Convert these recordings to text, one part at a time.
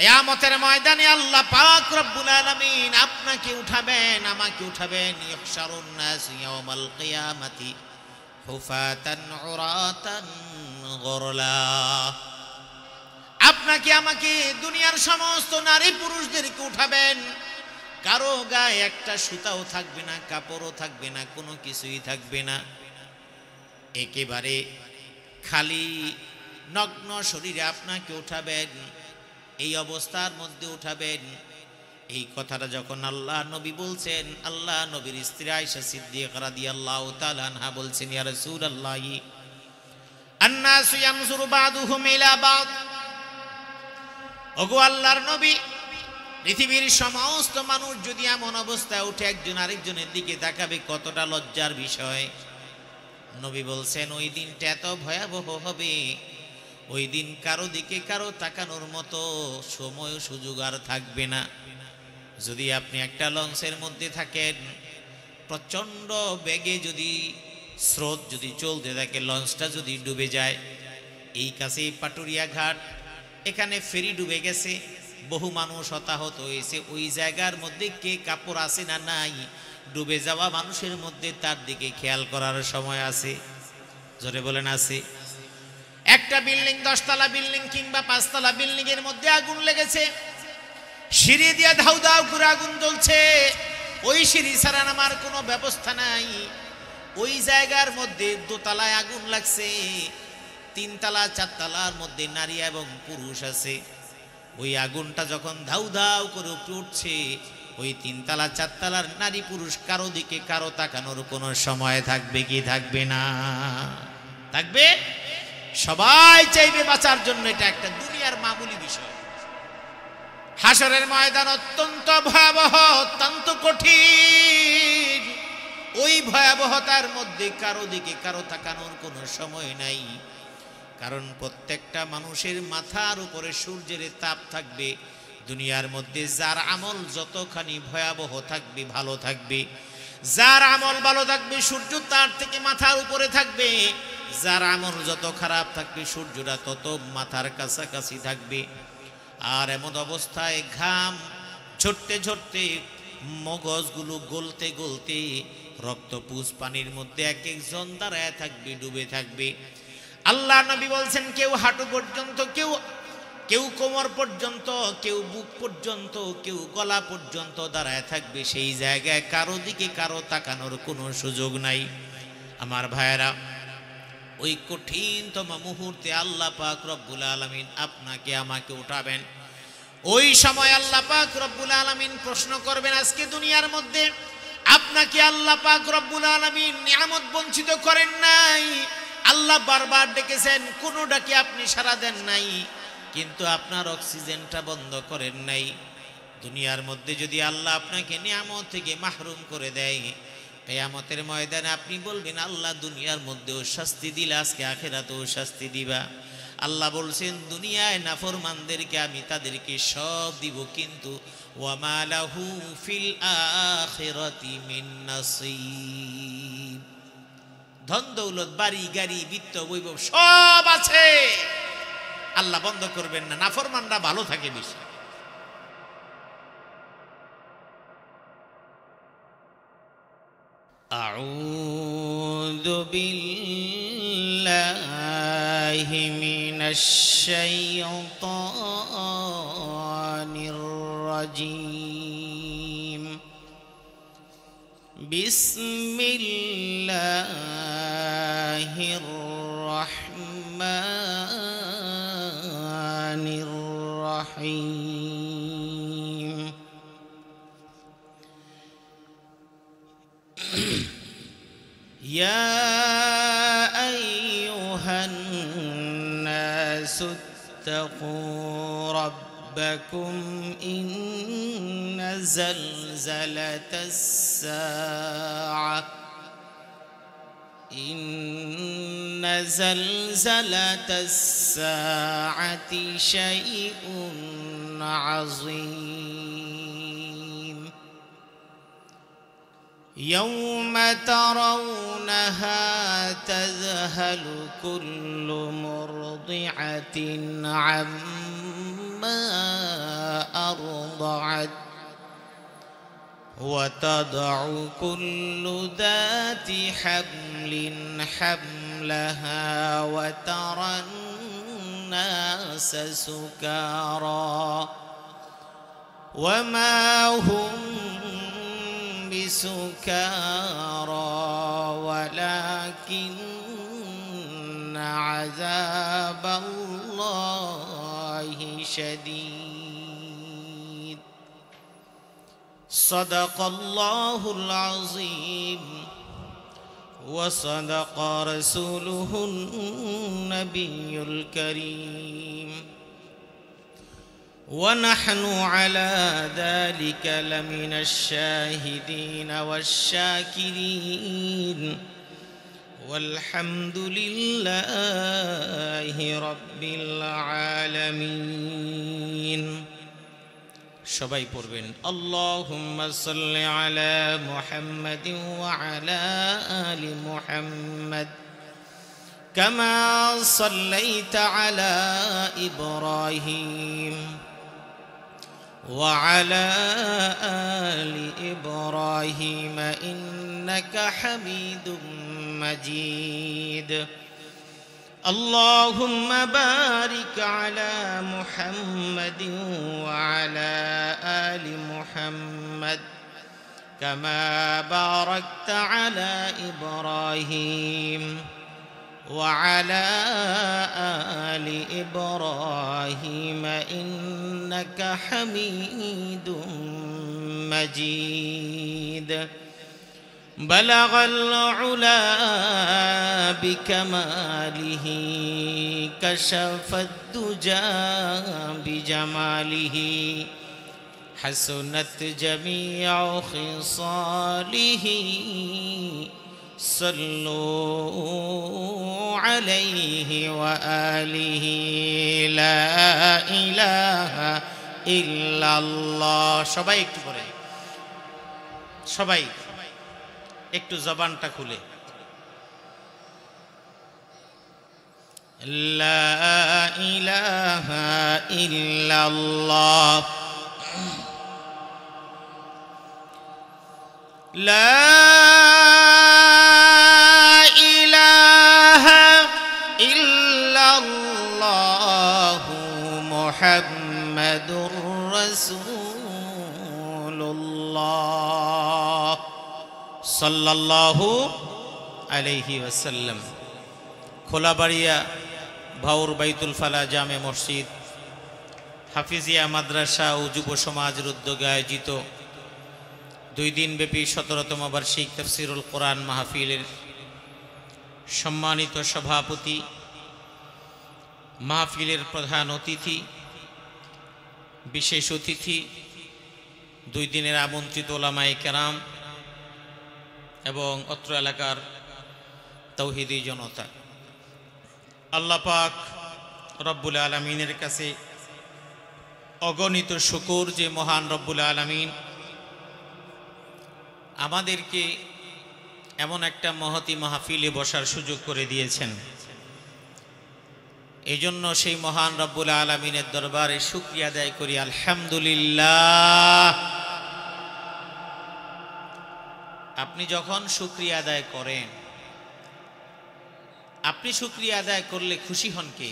কিয়ামতের ময়দানে আল্লাহ পাক রব্বুল আলামিন আপনাকে উঠাবেন, আমাকে উঠাবেন। ইহশারুন নাস ইয়াউমাল কিয়ামাতি হুফাতান উরাতান গুরলা। আপনাকে আমাকে দুনিয়ার সমস্ত নারী পুরুষদেরকে উঠাবেন, কারো গায়ে একটা সুতাও থাকবে না, কাপড়ও থাকবে না, কোনো কিছুই থাকবে না, একেবারে খালি নগ্ন শরীরে আপনাকে উঠাবেন। এই অবস্থার মধ্যে উঠাবেন। এই কথাটা যখন আল্লাহ নবী বলছেন, আল্লাহ নবীর স্ত্রী আয়েশা সিদ্দিকা রাদিয়াল্লাহু তাআলা আনহা বলছেন, ইয়া রাসূলুল্লাহ আন-নাসু ইয়ানজুরু বা'দুহুম ইলা বা'দ। ওগো আল্লাহর নবী, পৃথিবীর সমস্ত মানুষ যদি এমন অবস্থায় উঠে একজন আরেকজনের দিকে তাকাবে, কতটা লজ্জার বিষয়। নবী বলছেন ওই দিনটা এত ভয়াবহ হবে, ওই দিন কারো দিকে কারো তাকানোর মতো সময় সুযোগ আর থাকবে না। যদি আপনি একটা লঞ্চের মধ্যে থাকেন, প্রচণ্ড বেগে যদি স্রোত যদি চলতে থাকে, লঞ্চটা যদি ডুবে যায়, এই কাছে পাটুরিয়া ঘাট, এখানে ফেরি ডুবে গেছে, বহু মানুষ হতাহত হয়েছে। ওই জায়গার মধ্যে কে কাপড় আছে না নাই, ডুবে যাওয়া মানুষের মধ্যে তার দিকে খেয়াল করার সময় আছে? জোরে বলেন আছে? একটা বিল্ডিং, 10 তলা বিল্ডিং কিংবা 5 তলা বিল্ডিং এর মধ্যে আগুন লেগেছে, সিঁড়ি দিয়ে ধাউ ধাউ করে আগুন জ্বলছে, ওই সিঁড়ি ছাড়া নামার কোনো ব্যবস্থা নাই। ওই জায়গার মধ্যে 2 তলায় আগুন লাগছে, 3 তলা 4 তলার মধ্যে নারী এবং পুরুষ আছে। ওই আগুনটা যখন ধাউ ধাউ করে উঠছে, ওই 3 তলা 4 তলার নারী পুরুষ কারো দিকে কারো তাকানোর কোনো সময় থাকবে কি থাকবে না? থাকবে। সবাই চাইবে বাঁচার জন্য। এটা একটা দুনিয়ার মামুলি বিষয়। হাসরের ময়দান অত্যন্ত ভয়াবহ, অত্যন্ত কঠিন। ওই ভয়াবহতার মধ্যে কারো দিকে কারো তাকানোর কোনো সময় নাই, কারণ প্রত্যেকটা মানুষের মাথার উপরে সূর্যের তাপ থাকবে। দুনিয়ার মধ্যে যার আমল যতখানি ভয়াবহ থাকবে, ভালো থাকবে, যার আমল ভালো থাকবে সূর্য তার থেকে মাথার উপরে থাকবে, যার আমল যত খারাপ থাকবে সূর্যটা তত মাথার কাছাকাছি থাকবে। আর এমন অবস্থায় ঘাম ঝরতে ঝরতে, মগজগুলো গলতে গলতে, রক্তপুষ পানির মধ্যে এক একজন দাঁড়ায় থাকবে, ডুবে থাকবে। আল্লাহ নবী বলছেন, কেউ হাঁটু পর্যন্ত, কেউ কোমর পর্যন্ত, কেউ বুক পর্যন্ত, কেউ গলা পর্যন্ত দাঁড়ায় থাকবে। সেই জায়গায় কারো দিকে কারো তাকানোর কোনো সুযোগ নাই। আমার ভাইয়েরা, ওই কঠিনতম মুহূর্তে আল্লাহ পাক রব্বুল আলামিন আপনাকে আমাকে উঠাবেন। ওই সময় আল্লাহ পাক রব্বুল আলামিন প্রশ্ন করবেন, আজকে দুনিয়ার মধ্যে আপনাকে আল্লাহ পাক রব্বুল আলামিন নিয়ামত বঞ্চিত করেন নাই। আল্লাহ বারবার ডেকেছেন, কোনো ডাকে আপনি সাড়া দেন নাই, কিন্তু আপনার অক্সিজেনটা বন্ধ করেন নাই। দুনিয়ার মধ্যে যদি আল্লাহ আপনাকে নিয়ামত থেকে মাহরুম করে দেয়, কিয়ামতের ময়দানে আপনি বলবেন, আল্লাহ দুনিয়ার মধ্যেও শাস্তি দিলে, আজকে আখিরাতেও শাস্তি দিবা। আল্লাহ বলছেন, দুনিয়ায় নাফরমানদেরকে আমি তাদেরকে সব দিব, কিন্তু ওয়ামা লাহু ফিল আখিরাতি মিন নাসিব। ধন দৌলত, বাড়ি গাড়ি, বিত্ত বৈভব সব আছে, আল্লাহ বন্ধ করবেন না। নাফরমানরা ভালো থাকে বেশি। আউযু বিল্লাহি মিনাশ শাইতানির রাজীম। বিসমিল্লাহির রাহমানির রাহিম। ইয়া আইয়ুহান নাসু ইত্তাকু রাব্বাকুম ইন্না যালজালাতাস সাআহ ইন্না যালজালাতাস সাআতি শাইউন আযীম। يوم ترونها تذهل كل مرضعة عما أرضعت وتضع كل ذات حمل حملها وترى الناس سكارى وما هم بسكارى ولكن عذاب الله شديد صدق الله العظيم وصدق رسوله النبي الكريم ونحن على ذلك لمن الشاهدين والشاكرين والحمد لله رب العالمين সবাই পড়বেন আল্লাহুম্মা সাল্লি আলা মুহাম্মাদিন ওয়া আলা আলি মুহাম্মাদ কামা সাল্লাইতা আলা ইব্রাহিম ওয়া আলা আলি ইব্রাহিম ইন্নাকা হামিদুম মাজিদ اللهم بارك على محمد وعلى آل محمد كما باركت على إبراهيم وعلى آل إبراهيم إنك حميد مجيد بلغ العلا بكماله كشف الدجى بجماله حسنت جميع خصاله صلوا عليه وآله لا إله إلا الله সবাই একটু করে সবাই একটু জবানটা খুলে লা ইলাহা ইল্লাল্লাহ লা ইলাহা ইল্লাল্লাহ মুহাম্মাদুর রাসূলুল্লাহ সাল্লাল্লাহু আলাইহি ওয়াসাল্লাম। খোলাবাড়িয়া ভাউর বাইতুল ফালা জামে মসজিদ হাফিজিয়া মাদ্রাসা ও যুব সমাজের উদ্যোগে আয়োজিত 2 দিনব্যাপী 17তম বার্ষিক তাফসীরুল কোরআন মাহফিলের সম্মানিত সভাপতি, মাহফিলের প্রধান অতিথি, বিশেষ অতিথি, 2 দিনের আমন্ত্রিত ওলামায়ে কেরাম এবং অত্র এলাকার তাওহীদি জনতা, আল্লাহ পাক রব্বুল আলামিনের কাছে অগণিত শুকর যে মহান রব্বুল আলামিন আমাদেরকে এমন একটা মহতি মাহফিলে বসার সুযোগ করে দিয়েছেন। এই জন্য সেই মহান রব্বুল আলামিনের দরবারে শুকরিয়া আদায় করি আলহামদুলিল্লাহ। আপনি যখন শুকরিয়া আদায় করেন, আপনি শুকরিয়া আদায় করলে খুশি হন কে?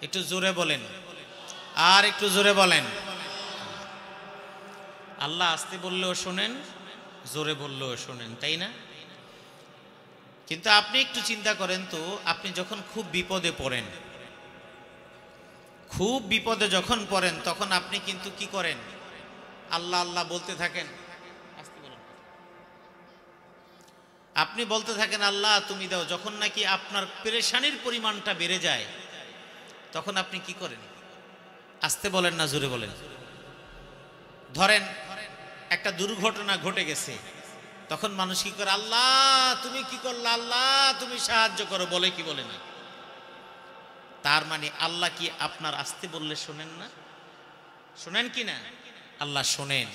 একটু জোরে বলেন, আর একটু জোরে বলেন। আল্লাহ আস্তে বললেও শোনেন, জোরে বললেও শোনেন, তাই না? কিন্তু আপনি একটু চিন্তা করেন তো, আপনি যখন খুব বিপদে পড়েন, খুব বিপদে যখন পড়েন, তখন আপনি কিন্তু কি করেন? আল্লাহ আল্লাহ বলতে থাকেন। আপনি বলতে থাকেন আল্লাহ তুমি দাও। যখন নাকি আপনার পেরেশানির পরিমাণটা বেড়ে যায়, তখন আপনি কি করেন? আস্তে বলেন না জোরে বলেন। ধরেন একটা দুর্ঘটনা ঘটে গেছে, তখন মানুষ কি করে? আল্লাহ তুমি কি করলা, আল্লাহ তুমি সাহায্য করো, বলে কি বলে না? তার মানে আল্লাহ কি আপনার আস্তে বললে শোনেন না? শোনেন কি না? আল্লাহ শোনেন।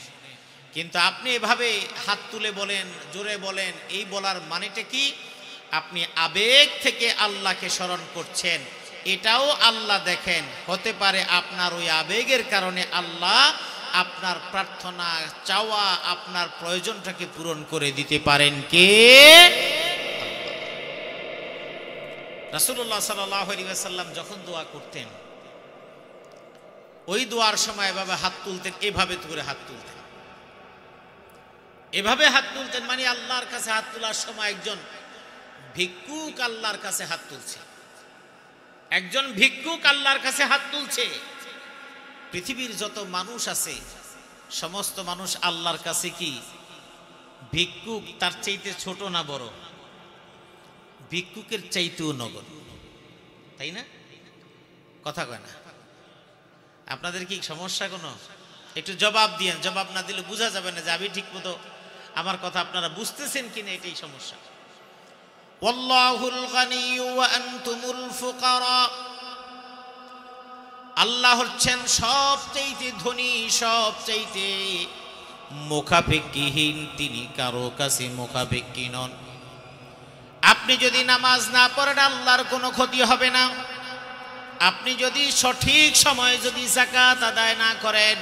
কিন্তু আপনি এভাবে হাত তুলে বলেন, জোরে বলেন, এই বলার মানেটা কি? আপনি আবেগ থেকে আল্লাহকে স্মরণ করছেন, এটাও আল্লাহ দেখেন। হতে পারে আপনার ওই আবেগের কারণে আল্লাহ আপনার প্রার্থনা চাওয়া আপনার প্রয়োজনটাকে পূরণ করে দিতে পারেন কে? রাসূলুল্লাহ সাল্লাল্লাহু আলাইহি ওয়াসাল্লাম যখন দোয়া করতেন ওই দোয়ার সময় এভাবে হাত তুলতেন, এভাবে করে হাত তুলতেন, এভাবে হাত তুলতেন। মানে আল্লাহর কাছে হাত তোলার সময় একজন ভিক্ষুক আল্লাহর কাছে হাত তুলছে, একজন ভিক্ষুক আল্লাহর কাছে হাত তুলছে। পৃথিবীর যত মানুষ আছে সমস্ত মানুষ আল্লাহর কাছে কি ভিক্ষুক তার চাইতে ছোট না বড়? ভিক্ষুকের চাইতেও নগণ্য, তাই না? কথা কয় না? আপনাদের কি সমস্যা কোনো? একটু জবাব দিয়েন, জবাব না দিলে বোঝা যাবে না যে আমি ঠিক মতো আমার কথা আপনারা বুঝতেছেন কিনা, এটাই সমস্যা। ওয়াল্লাহুল গানিয়্যু ওয়া আনতুমুল ফুকারা, আল্লাহ হচ্ছেন সবচাইতে ধনী, সবচাইতে মুখাপেক্ষীহীন, তিনি কারো কাছে মুখাপেক্ষী নন। আপনি যদি নামাজ না পড়েন আল্লাহর কোনো ক্ষতি হবে না। আপনি যদি সঠিক সময়ে যদি যাকাত আদায় না করেন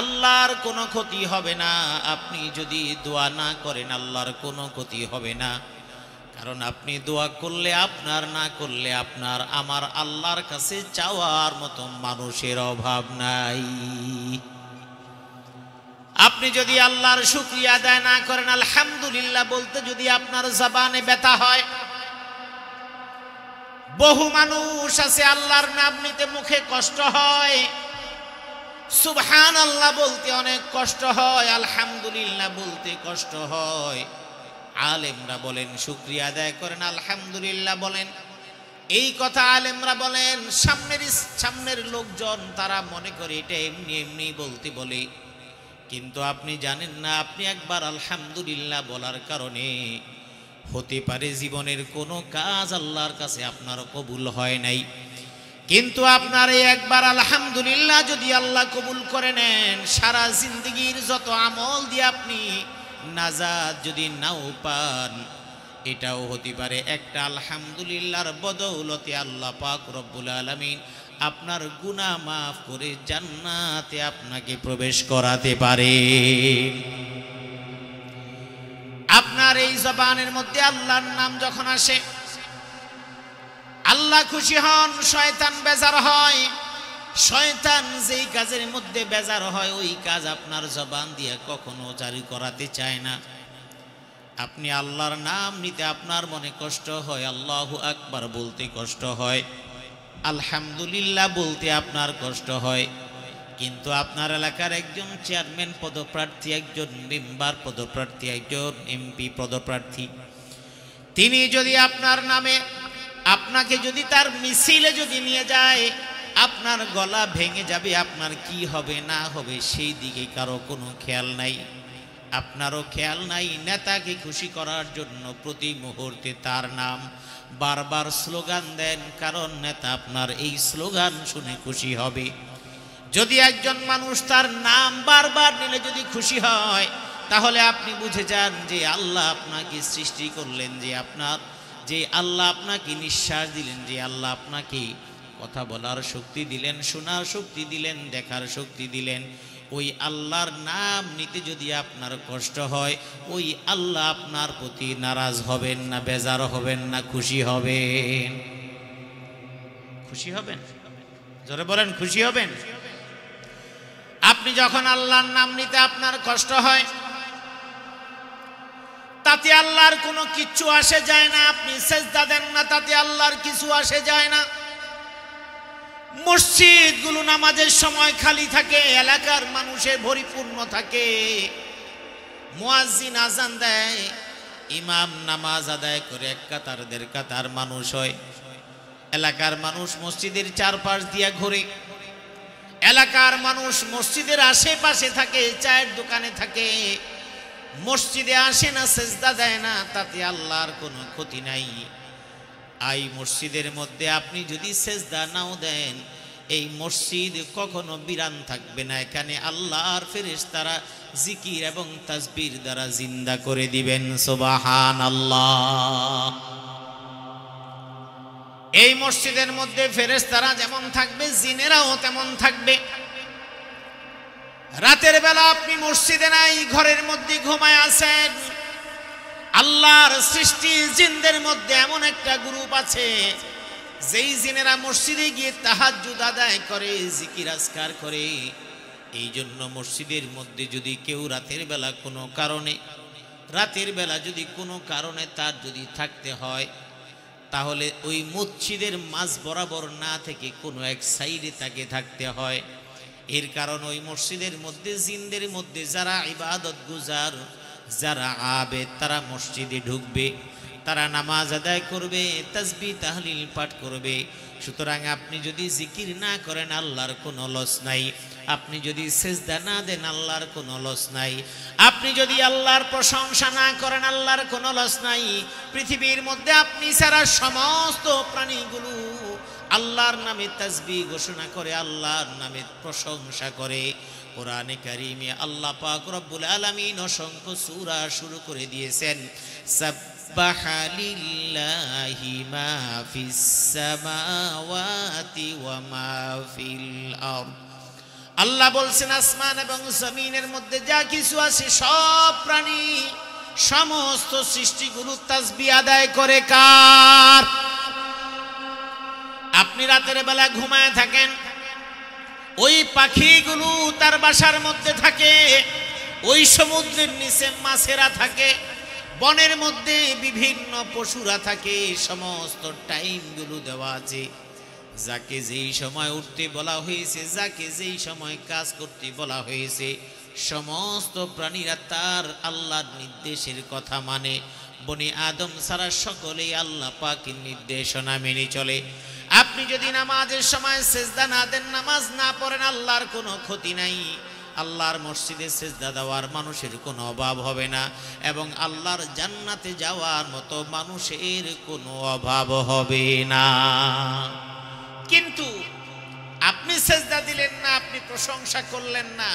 আল্লাহর কোনো ক্ষতি হবে না। আপনি যদি দোয়া না করেন আল্লাহর কোনো ক্ষতি হবে না। কারণ আপনি দোয়া করলে আপনার, না করলে আপনার, আমার আল্লাহর কাছে চাওয়ার মতো মানুষের অভাব নাই। আপনি যদি আল্লাহর শুকরিয়া আদায় না করেন, আলহামদুলিল্লাহ বলতে যদি আপনার জবানে ব্যথা হয়, বহু মানুষ আছে আল্লাহর নাম নিতে মুখে কষ্ট হয়, সুবহানাল্লাহ বলতে অনেক কষ্ট হয়, আলহামদুলিল্লাহ বলতে কষ্ট হয়। আলেমরা বলেন শুকরিয়া আদায় করেন, আলহামদুলিল্লাহ বলেন। এই কথা আলেমরা বলেন, সামনের লোকজন তারা মনে করে এটা এমনি এমনি বলতে বলে। কিন্তু আপনি জানেন না, আপনি একবার আলহামদুলিল্লাহ বলার কারণে হতে পারে জীবনের কোনো কাজ আল্লাহর কাছে আপনার কবুল হয় নাই, কিন্তু আপনার এই একবার আলহামদুলিল্লাহ যদি আল্লাহ কবুল করে নেন, সারা জিন্দগির যত আমল দিয়ে আপনি নাজাত যদি নাও পান, এটাও হতে পারে একটা আলহামদুলিল্লাহর বদৌলতে আল্লাহ পাক রব্বুল আলামিন আপনার গুনাহ মাফ করে জান্নাতে আপনাকে প্রবেশ করাতে পারে। আপনার এই জবানের মধ্যে আল্লাহর নাম যখন আসে আল্লাহ খুশি হন, শয়তান বেজার হয়। শয়তান যেই কাজের মধ্যে বেজার হয় ওই কাজ আপনার জবান দিয়ে কখনো জারি করাতে চায় না। আপনি আল্লাহর নাম নিতে আপনার মনে কষ্ট হয়, আল্লাহু আকবার বলতে কষ্ট হয়, আলহামদুলিল্লাহ বলতে আপনার কষ্ট হয়। কিন্তু আপনার এলাকার একজন চেয়ারম্যান পদপ্রার্থী, একজন মেম্বার পদপ্রার্থী, একজন এমপি পদপ্রার্থী, তিনি যদি আপনার নামে আপনাকে যদি তার মিছিলে যদি নিয়ে যায়, আপনার গলা ভেঙে যাবে, আপনার কি হবে না হবে সেই দিকে কারো কোনো খেয়াল নাই। আপনারও খেয়াল নাই। নেতাকে খুশি করার জন্য প্রতি মুহূর্তে তার নাম বারবার স্লোগান দেন, কারণ নেতা আপনার এই স্লোগান শুনে খুশি হবে। যদি একজন মানুষ তার নাম বারবার নিলে যদি খুশি হয়, তাহলে আপনি বুঝে যান যে আল্লাহ আপনাকে সৃষ্টি করলেন, যে আল্লাহ আপনাকে নিঃশ্বাস দিলেন, যে আল্লাহ আপনাকে কথা বলার শক্তি দিলেন, শোনার শক্তি দিলেন, দেখার শক্তি দিলেন। ওই আল্লাহর নাম নিতে যদি আপনার কষ্ট হয়, ওই আল্লাহ আপনার প্রতি নারাজ হবেন না, বেজার হবেন না, খুশি হবেন? খুশি হবেন? জোরে বলেন, খুশি হবেন? আপনি যখন আল্লাহর নাম নিতে আপনার কষ্ট হয়, তাতে আল্লাহর কোনো কিচ্ছু আসে যায় না। আপনি সেজদা দেন না, তাতে আল্লাহর কিছু আসে যায় না। মসজিদগুলো নামাজের সময় খালি থাকে, এলাকার মানুষে পরিপূর্ণ থাকে। মুয়াজ্জিন আজান দেয়, ইমাম নামাজ আদায় করে এক কাতার দেড় কাতার মানুষ হয়। এলাকার মানুষ মসজিদের চারপাশ দিয়ে ঘুরে, এলাকার মানুষ মসজিদের আশেপাশে থাকে, চায়ের দোকানে থাকে, মসজিদে আসে না, সেজদা দেয় না, তাতে আল্লাহর কোনো ক্ষতি নাই। এই মসজিদের মধ্যে আপনি যদি সেজদা নাও দেন, এই মসজিদ কখনো বিরান থাকবে না। এখানে আল্লাহর ফেরেশতারা জিকির এবং তাসবির দ্বারা জিন্দা করে দিবেন। সুবহানাল্লাহ। এই মসজিদের মধ্যে ফেরেশতারা যেমন থাকবে, জিনেরাও তেমন থাকবে। রাতের বেলা আপনি মসজিদে নাই, ঘরের মধ্যে ঘুমায় আছেন, আল্লাহর সৃষ্টি জিনদের মধ্যে এমন একটা গ্রুপ আছে যেই জিনেরা মসজিদে গিয়ে তাহাজ্জুদ আদায় করে, জিকির আজকার করে। এই জন্য মসজিদের মধ্যে যদি কেউ রাতের বেলা কোনো কারণে তার যদি থাকতে হয়, তাহলে ওই মসজিদের মাঝ বরাবর না থেকে কোনো এক সাইডে তাকে থাকতে হয়। এর কারণ ওই মসজিদের মধ্যে জিনদের মধ্যে যারা ইবাদত গুজার, যারা আবেদ, তারা মসজিদে ঢুকবে, তারা নামাজ আদায় করবে, তাসবিহ তাহলিল পাঠ করবে। সুতরাং আপনি যদি জিকির না করেন আল্লাহর কোনো লস নাই, আপনি যদি সেজদা না দেন আল্লাহর কোনো লস নাই, আপনি যদি আল্লাহর প্রশংসা না করেন আল্লাহর কোনো লস নাই। পৃথিবীর মধ্যে আপনি ছাড়া সমস্ত প্রাণীগুলো আল্লাহর নামে তাসবিহ ঘোষণা করে, আল্লাহর নামে প্রশংসা করে। কোরআনে কারিমে আল্লাহ পাক রব্বুল আলামিন অসংখ্য সূরা শুরু করে দিয়েছেন। সাব্বাহা লিল্লাহি মা ফিস সামাওয়াতি ওয়া মা ফিল আরদ। আল্লাহ বলছেন আসমান এবং জমিনের মধ্যে যা কিছু আছে সব প্রাণী, সমস্ত সৃষ্টিগুলো তাসবিহ আদায় করে কার? আপনি রাতের বেলা ঘুমায় থাকেন, ওই পাখিগুলো তার বাসার মধ্যে থাকে, ওই সমুদ্রের নিচে মাছেরা থাকে, বনের মধ্যে বিভিন্ন পশুরা থাকে। সমস্ত টাইমগুলো দেওয়া আছে, যাকে যেই সময় উঠতে বলা হয়েছে, যাকে যেই সময় কাজ করতে বলা হয়েছে, সমস্ত প্রাণীরা তার আল্লাহর নির্দেশের কথা মানে। বনি আদম ছাড়া সকলেই আল্লাহ পাকের নির্দেশনা মেনে চলে। আপনি যদি নামাজের সময় সেজদা না দেন, নামাজ না পড়েন, আল্লাহর কোনো ক্ষতি নাই। আল্লাহর মসজিদে সেজদা দেওয়ার মানুষের কোনো অভাব হবে না, এবং আল্লাহর জান্নাতে যাওয়ার মতো মানুষের কোনো অভাব হবে না। কিন্তু আপনি সেজদা দিলেন না, আপনি প্রশংসা করলেন না,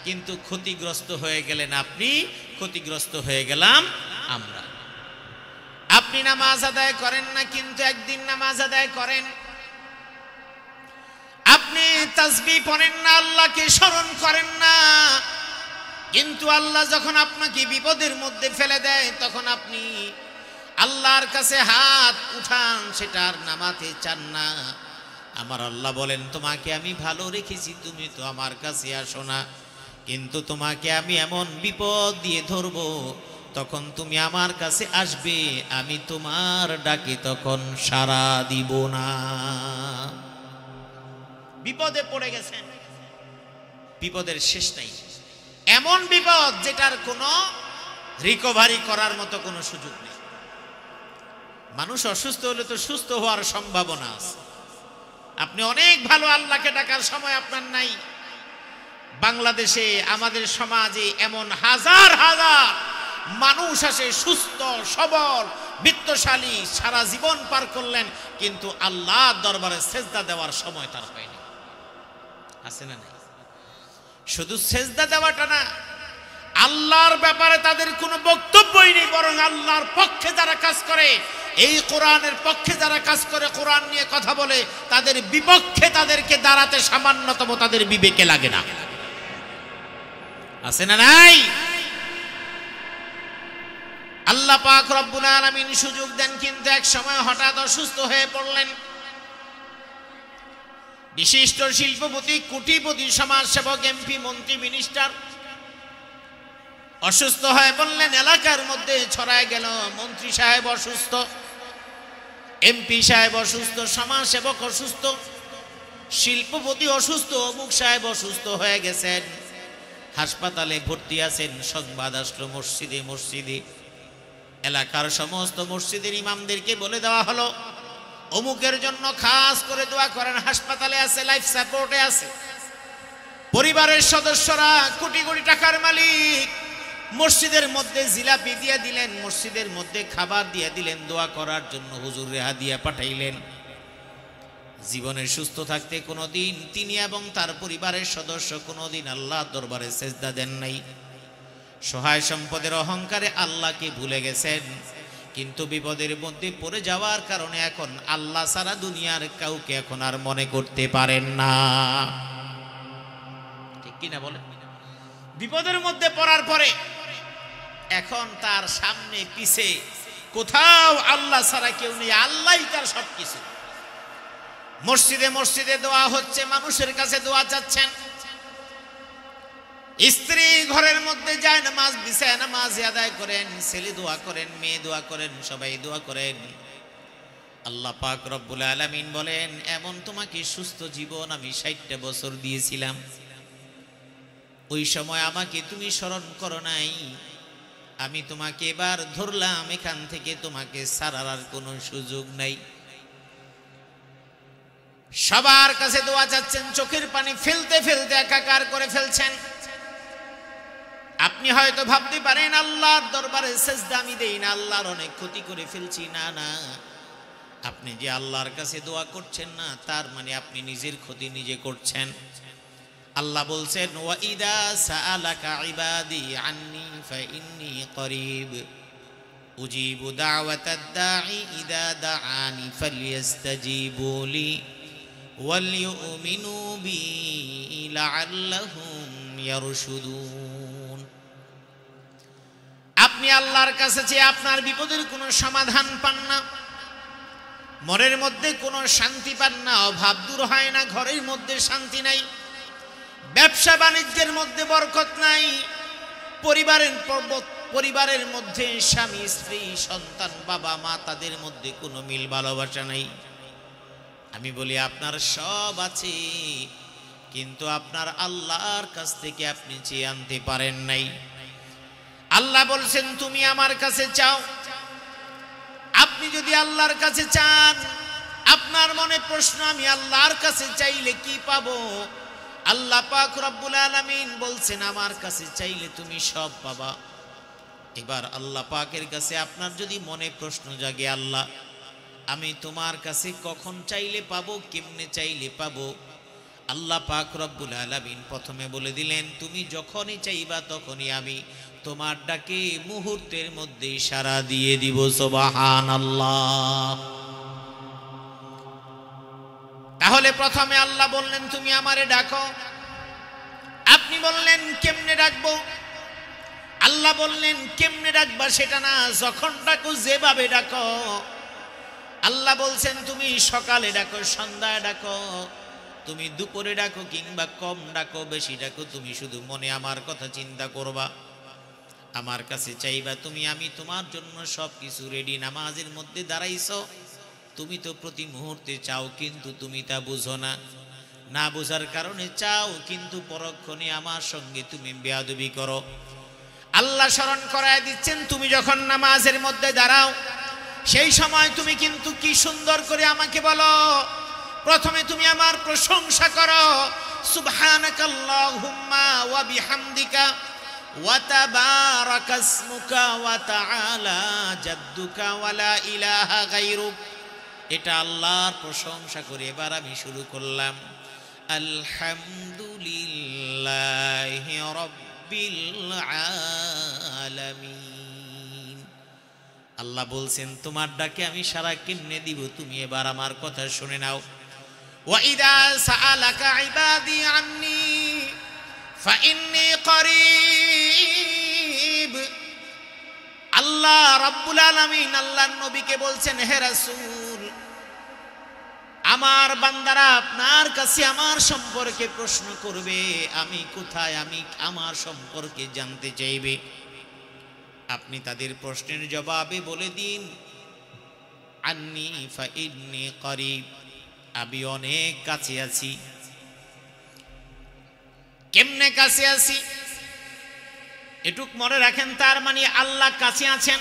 কিন্তু ক্ষতিগ্রস্ত হয়ে গেলেন আপনি, ক্ষতিগ্রস্ত হয়ে গেলাম আমরা। আপনি নামাজ আদায় করেন না, কিন্তু একদিন নামাজ আদায় করেন। আপনি তাসবিহ পড়েন না, আল্লাহকে স্মরণ করেন না, কিন্তু আল্লাহ যখন আপনাকে বিপদের মধ্যে ফেলে দেয় তখন আপনি আল্লাহর কাছে হাত উঠান, সেটা আর নামাতে চান না। আমার আল্লাহ বলেন, তোমাকে আমি ভালো রেখেছি, তুমি তো আমার কাছে আসো না, কিন্তু তোমাকে আমি এমন বিপদ দিয়ে ধরবো, তখন তুমি আমার কাছে আসবে, আমি তোমার ডাকে তখন সাড়া দিব না। বিপদে পড়ে গেছেন, বিপদের শেষ নাই, এমন বিপদ যেটার কোনো রিকভারি করার মতো কোনো সুযোগ নেই। মানুষ অসুস্থ হলে তো সুস্থ হওয়ার সম্ভাবনা আছে। আপনি অনেক ভালো, আল্লাহকে ডাকার সময় আপনার নাই। বাংলাদেশে আমাদের সমাজে এমন হাজার হাজার মানুষ আসে, সুস্থ সবল বিত্তশালী, সারা জীবন পার করলেন, কিন্তু আল্লাহর দরবারে সেজদা দেওয়ার সময় তার হয়নি। আছে না নাই? শুধু সেজদা দেওয়াটা না, আল্লাহর ব্যাপারে তাদের কোনো বক্তব্যই নেই, বরং আল্লাহর পক্ষে যারা কাজ করে, এই কোরআনের পক্ষে যারা কাজ করে, কোরআন নিয়ে কথা বলে, তাদের বিপক্ষে তাদেরকে দাঁড়াতে সামান্যতম তাদের বিবেকে লাগে না। আছে না নাই? আল্লাহ পাক রব্বুল আলামিন সুযোগ দেন, কিন্তু এক সময় হঠাৎ অসুস্থ হয়ে পড়লেন। বিশিষ্ট শিল্পপতি, কোটিপতি, সমাজসেবক, এমপি, মন্ত্রী, মিনিস্টার অসুস্থ হয়ে বললেন, এলাকার মধ্যে ছড়ায় গেল, মন্ত্রী সাহেব অসুস্থ, এমপি সাহেব অসুস্থ, সমাজসেবক অসুস্থ, শিল্পপতি অসুস্থ, অমুক সাহেব অসুস্থ হয়ে গেছেন, হাসপাতালে ভর্তি আছেন। সংবাদ আসলো মসজিদে মসজিদে, এলাকার সমস্ত মসজিদের ইমামদেরকে বলে দেওয়া হলো, অমুকের জন্য খাস করে দোয়া করেন, হাসপাতালে আছে, লাইফ সাপোর্টে আছে। পরিবারের সদস্যরা, কোটি কোটি টাকার মালিক, মসজিদের মধ্যে জিলাপি দিয়ে দিলেন, মসজিদের মধ্যে খাবার দিয়ে দিলেন, দোয়া করার জন্য হুজুরে হাদিয়া পাঠাইলেন। জীবনে সুস্থ থাকতে কোনোদিন তিনি এবং তার পরিবারের সদস্য কোনোদিন আল্লাহর দরবারে সেজদা দেন নাই। সহায় সম্পদের অহংকারে আল্লাহকে ভুলে গেছেন। কিন্তু বিপদের মধ্যে পড়ে যাওয়ার কারণে এখন আল্লাহ ছাড়া দুনিয়ার কাউকে এখন আর মনে করতে পারেন না। ঠিক কিনা বলেন? বিপদের মধ্যে পড়ার পরে এখন তার সামনে পিছে কোথাও আল্লাহ ছাড়া কেউ নেই, আল্লাহই তার সবকিছু। মসজিদে মসজিদে দোয়া হচ্ছে, মানুষের কাছে দোয়া চাচ্ছেন। স্ত্রী ঘরের মধ্যে যায় নামাজ বিছায় নামাজ আদায় করেন, ছেলে দোয়া করেন, মেয়ে দোয়া করেন, সবাই দোয়া করেন। আল্লাহ পাক রব্বুল আলামিন বলেন, এমন তোমাকে সুস্থ জীবন আমি 60টা বছর দিয়েছিলাম, ওই সময় আমাকে তুমি স্মরণ করো নাই। আমি তোমাকে এবার ধরলাম, এখান থেকে তোমাকে ছাড়ার আর কোনো সুযোগ নাই। সবার কাছে দোয়া চাচ্ছেন, চোখের পানি ফেলতে ফেলতে একাকার করে ফেলছেন। আপনি হয়তো ভাবতে পারেন আল্লাহর দরবারে সেজদা আমি দেই না, আল্লাহর অনেক ক্ষতি করে ফেলছি। না না, আপনি যে আল্লাহর কাছে দোয়া করছেন না, তার মানে আপনি নিজের ক্ষতি নিজে করছেন। আল্লাহ বলছেন, ওয়া ইদা সাআলাকা ইবাদি আন্নী ফাইন্নী করিব উজিবু দাওয়াতাদ দাঈ ইদা দাআনি ফালইস্তাজিবু লি ওয়ালইউমিনু বি লাআল্লাহুম ইয়ারশুদুন। আপনি আল্লাহর কাছে চেয়ে আপনার বিপদের কোনো সমাধান পান না, মনের মধ্যে কোনো শান্তি পান না, অভাব দূর হয় না, ঘরের মধ্যে শান্তি নাই, ব্যবসা বাণিজ্যের মধ্যে বরকত নাই, পরিবারের মধ্যে স্বামী স্ত্রী সন্তান বাবা মা তাদের মধ্যে কোনো মিল ভালোবাসা নাই। আমি বলি আপনার সব আছে, কিন্তু আপনার আল্লাহর কাছ থেকে আপনি চেয়ে আনতে পারেন নাই। আল্লাহ বলছেন, তুমি আমার কাছে চাও। আপনি যদি আল্লাহর কাছে চান, আপনার মনে প্রশ্ন, আমি আল্লাহর কাছে চাইলে কি পাবো? আল্লাহ পাক রব্বুল আলামিন বলছেন, আমার কাছে চাইলে তুমি সব পাবা। এবার আল্লাহ পাকের কাছে আপনার যদি মনে প্রশ্ন জাগে, আল্লাহ আমি তোমার কাছে কখন চাইলে পাবো, কেমনে চাইলে পাবো? আল্লাহ পাক রব্বুল আলামিন প্রথমে বলে দিলেন, তুমি যখনই চাইবা তখনই আমি তোমার ডাকে মুহূর্তের মধ্যে সাড়া দিয়ে দিব। সুবহানাল্লাহ। তাহলে প্রথমে আল্লাহ বললেন, তুমি আমারে ডাকো। আপনি বললেন, কেমনে ডাকবো? আল্লাহ বললেন, কেমনে ডাকবা সেটা না, যখন ডাকো যেভাবে ডাকো। আল্লাহ বলছেন, তুমি সকালে ডাকো, সন্ধ্যায় ডাকো, তুমি দুপুরে ডাকো কিংবা কম ডাকো বেশি ডাকো, তুমি শুধু মনে আমার কথা চিন্তা করবা, আমার কাছে চাইবা। তুমি আমি তোমার জন্য সব কিছু রেডি। নামাজের মধ্যে দাঁড়াইছো, তুমি তো প্রতি মুহূর্তে চাও, কিন্তু তুমি তা বুঝো না। না বোঝার কারণে চাও, কিন্তু পরক্ষণে আমার সঙ্গে তুমি বেয়াদবি করো। আল্লাহ স্মরণ করায় দিচ্ছেন, তুমি যখন নামাজের মধ্যে দাঁড়াও, সেই সময় তুমি কিন্তু কি সুন্দর করে আমাকে বলো। প্রথমে তুমি আমার প্রশংসা করো, সুবহানাকাল্লাহুম্মা ওয়া বিহামদিকা ওয়া তাবারাকা ইসমুকা ওয়া তাআলা জাদ্দুকা ওয়া লা ইলাহা গায়রুক। এটা আল্লাহর প্রশংসা করে এবার আমি শুরু করলাম, আলহামদুলিল্লাহি রাব্বিল আলামিন। আল্লাহ বলছেন, তোমার ডাকে আমি সাড়া কেমনে দিব, তুমি এবার আমার কথা শুনে নাও। ওয়া ইদা সাআলাকা ইবাদি আন্নী ফাইন্নী করিব। আল্লাহ রাব্বুল আলামিন আল্লাহর নবীকে বলছেন, হে রাসূল, আমার বান্দারা আপনার কাছে আমার সম্পর্কে প্রশ্ন করবে, আমি কোথায়, আমি আমার সম্পর্কে জানতে চাইবে। আপনি তাদের প্রশ্নের জবাবে বলে দিন, আন্নী ফাইন্নী করিব, আমি অনেক কাছে আছি। কেমনে কাছে আছি এটুক মনে রাখেন, তার মানে আল্লাহ কাছে আছেন।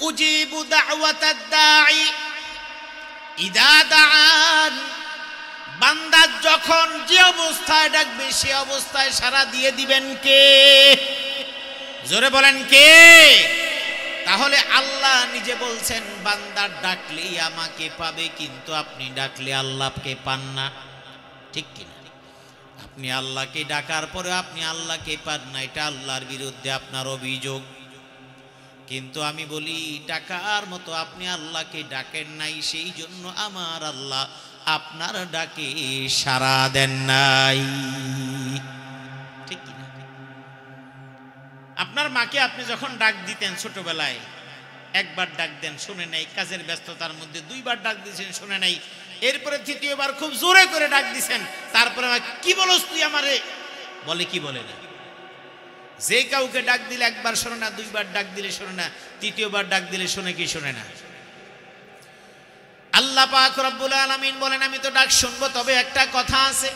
উজিবু দাওয়াতাদ দাঈ ইদা দাআন। বান্দা যখন যে অবস্থায় ডাকবে সে অবস্থায় সাড়া দিয়ে দিবেন কে? জোরে বলেন কে? তাহলে আল্লাহ নিজে বলছেন, বান্দার ডাকলেই আমাকে পাবে, কিন্তু আপনি ডাকলে আল্লাহকে পান না। ঠিক কিনা? আপনি আল্লাহকে ডাকার পরে আপনি আল্লাহকে পান না, এটা আল্লাহর বিরুদ্ধে আপনার অভিযোগ। কিন্তু আমি বলি ডাকার মতো আপনি আল্লাহকে ডাকেন নাই, সেই জন্য আমার আল্লাহ আপনার ডাকে সাড়া দেন নাই। ঠিক কি না? আপনার মাকে আপনি যখন ডাক দিতেন ছোটবেলায়, একবার ডাক দেন শুনে নাই, কাজের ব্যস্ততার মধ্যে দুইবার ডাক দিয়েছেন শুনে নাই, এরপরে তৃতীয়বার খুব জোরে করে ডাক দিছেন, তারপরে কি বলস তুই আমারে, বলে কি বলে না? যে কাউকে ডাক দিলে একবার শোনে না, দুইবার ডাক দিলে শোনে না, তৃতীয়বার ডাক দিলে শোনে কি শোনে না? আল্লাহ পাক রব্বুল আলামিন বলেন আমি তো ডাক শুনবো, তবে একটা কথা আছে,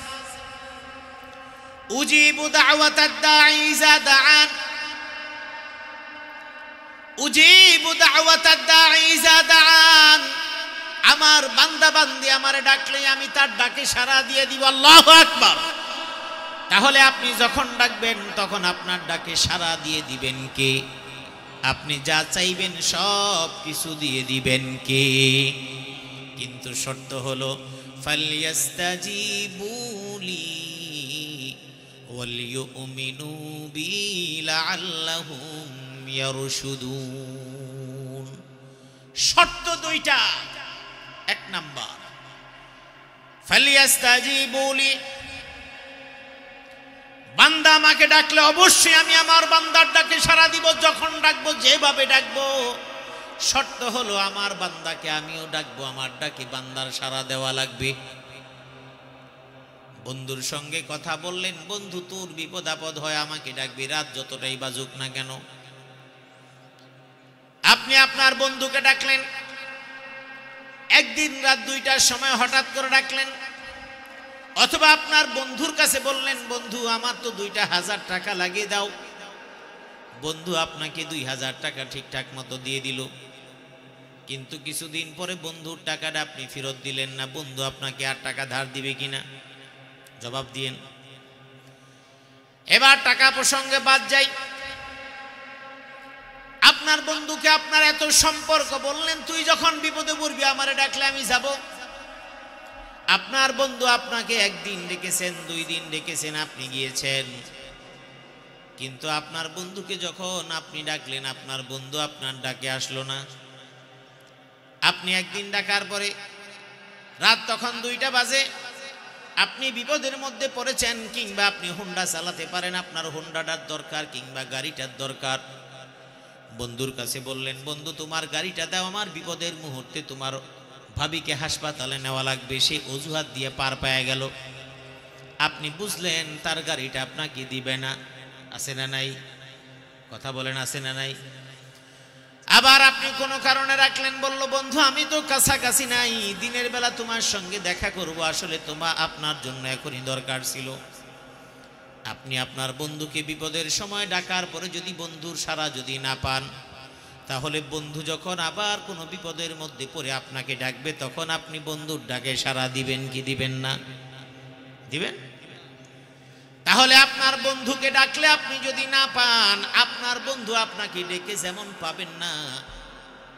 উজিবু দাওয়াতাদ দাঈ ইযা দাআন, উজিবু দাওয়াতাদ দাঈ ইযা দাআন, আমার বান্দা বান্দি আমারে ডাকলে আমি তার ডাকে সাড়া দিয়ে দিব। আল্লাহু আকবার। তাহলে আপনি যখন ডাকবেন তখন আপনার ডাকে সাড়া দিয়ে দিবেন কে? আপনি যা চাইবেন সব কিছু দিয়ে দিবেন কে? কিন্তু শর্ত হলো ফালইস্তাজিবু লি ওয়ালইউমিনু বি লাআল্লাহুম ইয়ারশুদুন। শর্ত দুইটা। এক নাম্বার ফালইস্তাজিবু লি, বান্দা আমাকে ডাকলে অবশ্যই আমি আমার বান্দার ডাকে সাড়া দিব, যখন ডাকবো যেভাবে ডাকবো। শর্ত হলো আমার বান্দাকে আমিও ডাকবো, আমার ডাকে বান্দার সাড়া দেওয়া লাগবে। বন্ধুর সঙ্গে কথা বললেন, বন্ধু তোর বিপদ আপদ হয় আমাকে ডাকবি, রাত যতটাই বাজুক না কেন। আপনি আপনার বন্ধুকে ডাকলেন, একদিন রাত 2টার সময় হঠাৎ করে ডাকলেন, অথবা আপনার বন্ধুর কাছে বললেন বন্ধু আমার তো 2,000 টাকা লাগিয়ে দাও, বন্ধু আপনাকে 2,000 টাকা ঠিকঠাক মতো দিয়ে দিল, কিন্তু কিছুদিন পরে বন্ধুর টাকাটা আপনি ফেরত দিলেন না, বন্ধু আপনাকে আর টাকা ধার দিবে কিনা? জবাব দিয়েন। এবার টাকা প্রসঙ্গে বাদ যাই, আপনার বন্ধুকে আপনার এত সম্পর্ক, বললেন তুই যখন বিপদে পড়বি আমারে ডাকলে আমি যাব। আপনার বন্ধু আপনাকে একদিন ডেকেছেন, 2 দিন ডেকেছেন, আপনি গিয়েছেন, কিন্তু আপনার বন্ধুকে যখন আপনি ডাকলেন আপনার বন্ধু আপনার ডাকে আসলো না। আপনি একদিন ডাকার পরে রাত তখন 2টা বাজে, আপনি বিপদের মধ্যে পড়েছেন, কিংবা আপনি হোন্ডা চালাতে পারেন, আপনার হোন্ডাটার দরকার কিংবা গাড়িটার দরকার। বন্ধুর কাছে বললেন বন্ধু তোমার গাড়িটা দাও, আমার বিপদের মুহূর্তে তোমার ভাবিকে হাসপাতালে নেওয়া লাগবে, সে অজুহাত দিয়ে পার পায়া গেল। আপনি বুঝলেন তার গাড়িটা আপনাকে দিবে না, আছে না নাই? কথা বলেন আছে না নাই? আবার আপনি কোনো কারণে রাখলেন, বলল বন্ধু আমি তো কাছাকাছি নাই, দিনের বেলা তোমার সঙ্গে দেখা করব, আসলে আপনার জন্য এখনই দরকার ছিল। আপনি আপনার বন্ধুকে বিপদের সময় ডাকার পরে যদি বন্ধুর সাড়া যদি না পান, তাহলে বন্ধু যখন আবার কোনো বিপদের মধ্যে পড়ে আপনাকে ডাকবে, তখন আপনি বন্ধুর ডাকে সাড়া দিবেন কি দিবেন না? দিবেন। তাহলে আপনার বন্ধুকে ডাকলে আপনি যদি না পান, আপনার বন্ধু আপনাকে ডেকে যেমন পাবেন না,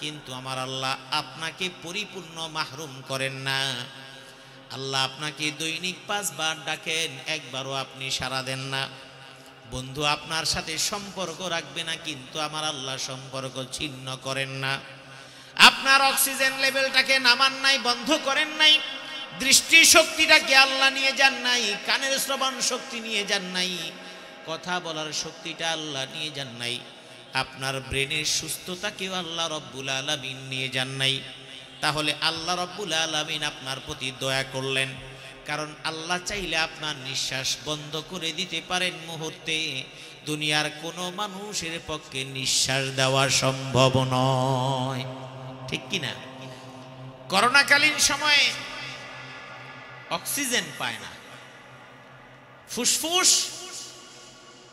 কিন্তু আমার আল্লাহ আপনাকে পরিপূর্ণ মাহরুম করেন না। আল্লাহ আপনাকে দৈনিক 5 বার ডাকেন, একবারও আপনি সাড়া দেন না। বন্ধু আপনার সাথে সম্পর্ক রাখবে না, কিন্তু আমার আল্লাহ সম্পর্ক ছিন্ন করেন না। আপনার অক্সিজেন লেভেলটাকে নামান নাই, বন্ধ করেন নাই, দৃষ্টি শক্তিটাকে আল্লাহ নিয়ে যান নাই, কানের শ্রবণ শক্তি নিয়ে যান নাই, কথা বলার শক্তিটা আল্লাহ নিয়ে যান নাই, আপনার ব্রেনের সুস্থতাকেও আল্লাহ রব্বুল আলামিন নিয়ে যান নাই। তাহলে আল্লাহ রব্বুল আলামিন আপনার প্রতি দয়া করলেন, কারণ আল্লাহ চাইলে আপনার নিঃশ্বাস বন্ধ করে দিতে পারেন মুহূর্তে, দুনিয়ার কোনো মানুষের পক্ষে নিঃশ্বাস দেওয়া সম্ভব নয়। ঠিক কিনা? করোনাকালীন সময়ে অক্সিজেন পায় না, ফুসফুস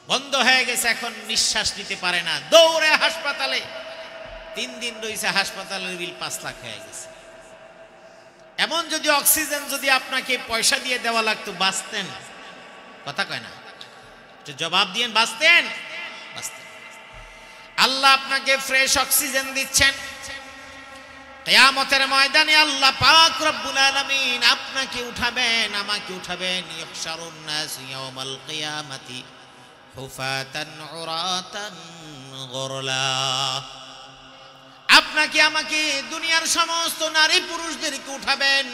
বন্ধ হয়ে গেছে, এখন নিঃশ্বাস নিতে পারে না, দৌড়ে হাসপাতালে, 3 দিন রয়েছে, হাসপাতালের বিল 5 লাখ হয়ে গেছে। এমন যদি অক্সিজেন যদি আপনাকে পয়সা দিয়ে দেওয়া লাগতো, বাঁচতেন? কথা কয় না, জবাব দিয়েন, বাঁচতেন? বাঁচতেন। আল্লাহ আপনাকে ফ্রেশ অক্সিজেন দিচ্ছেন, কিয়ামতের ময়দানে আল্লাহ পাক রব্বুল আলামিন আপনাকে উঠাবেন, আমাকে উঠাবেন। ইহশারুন নাস ইয়াওমাল কিয়ামাতি হুফাতান উরাতান গুরলা। আপনাকে আমাকে দুনিয়ার সমস্ত নারী পুরুষদেরকে উঠাবেন,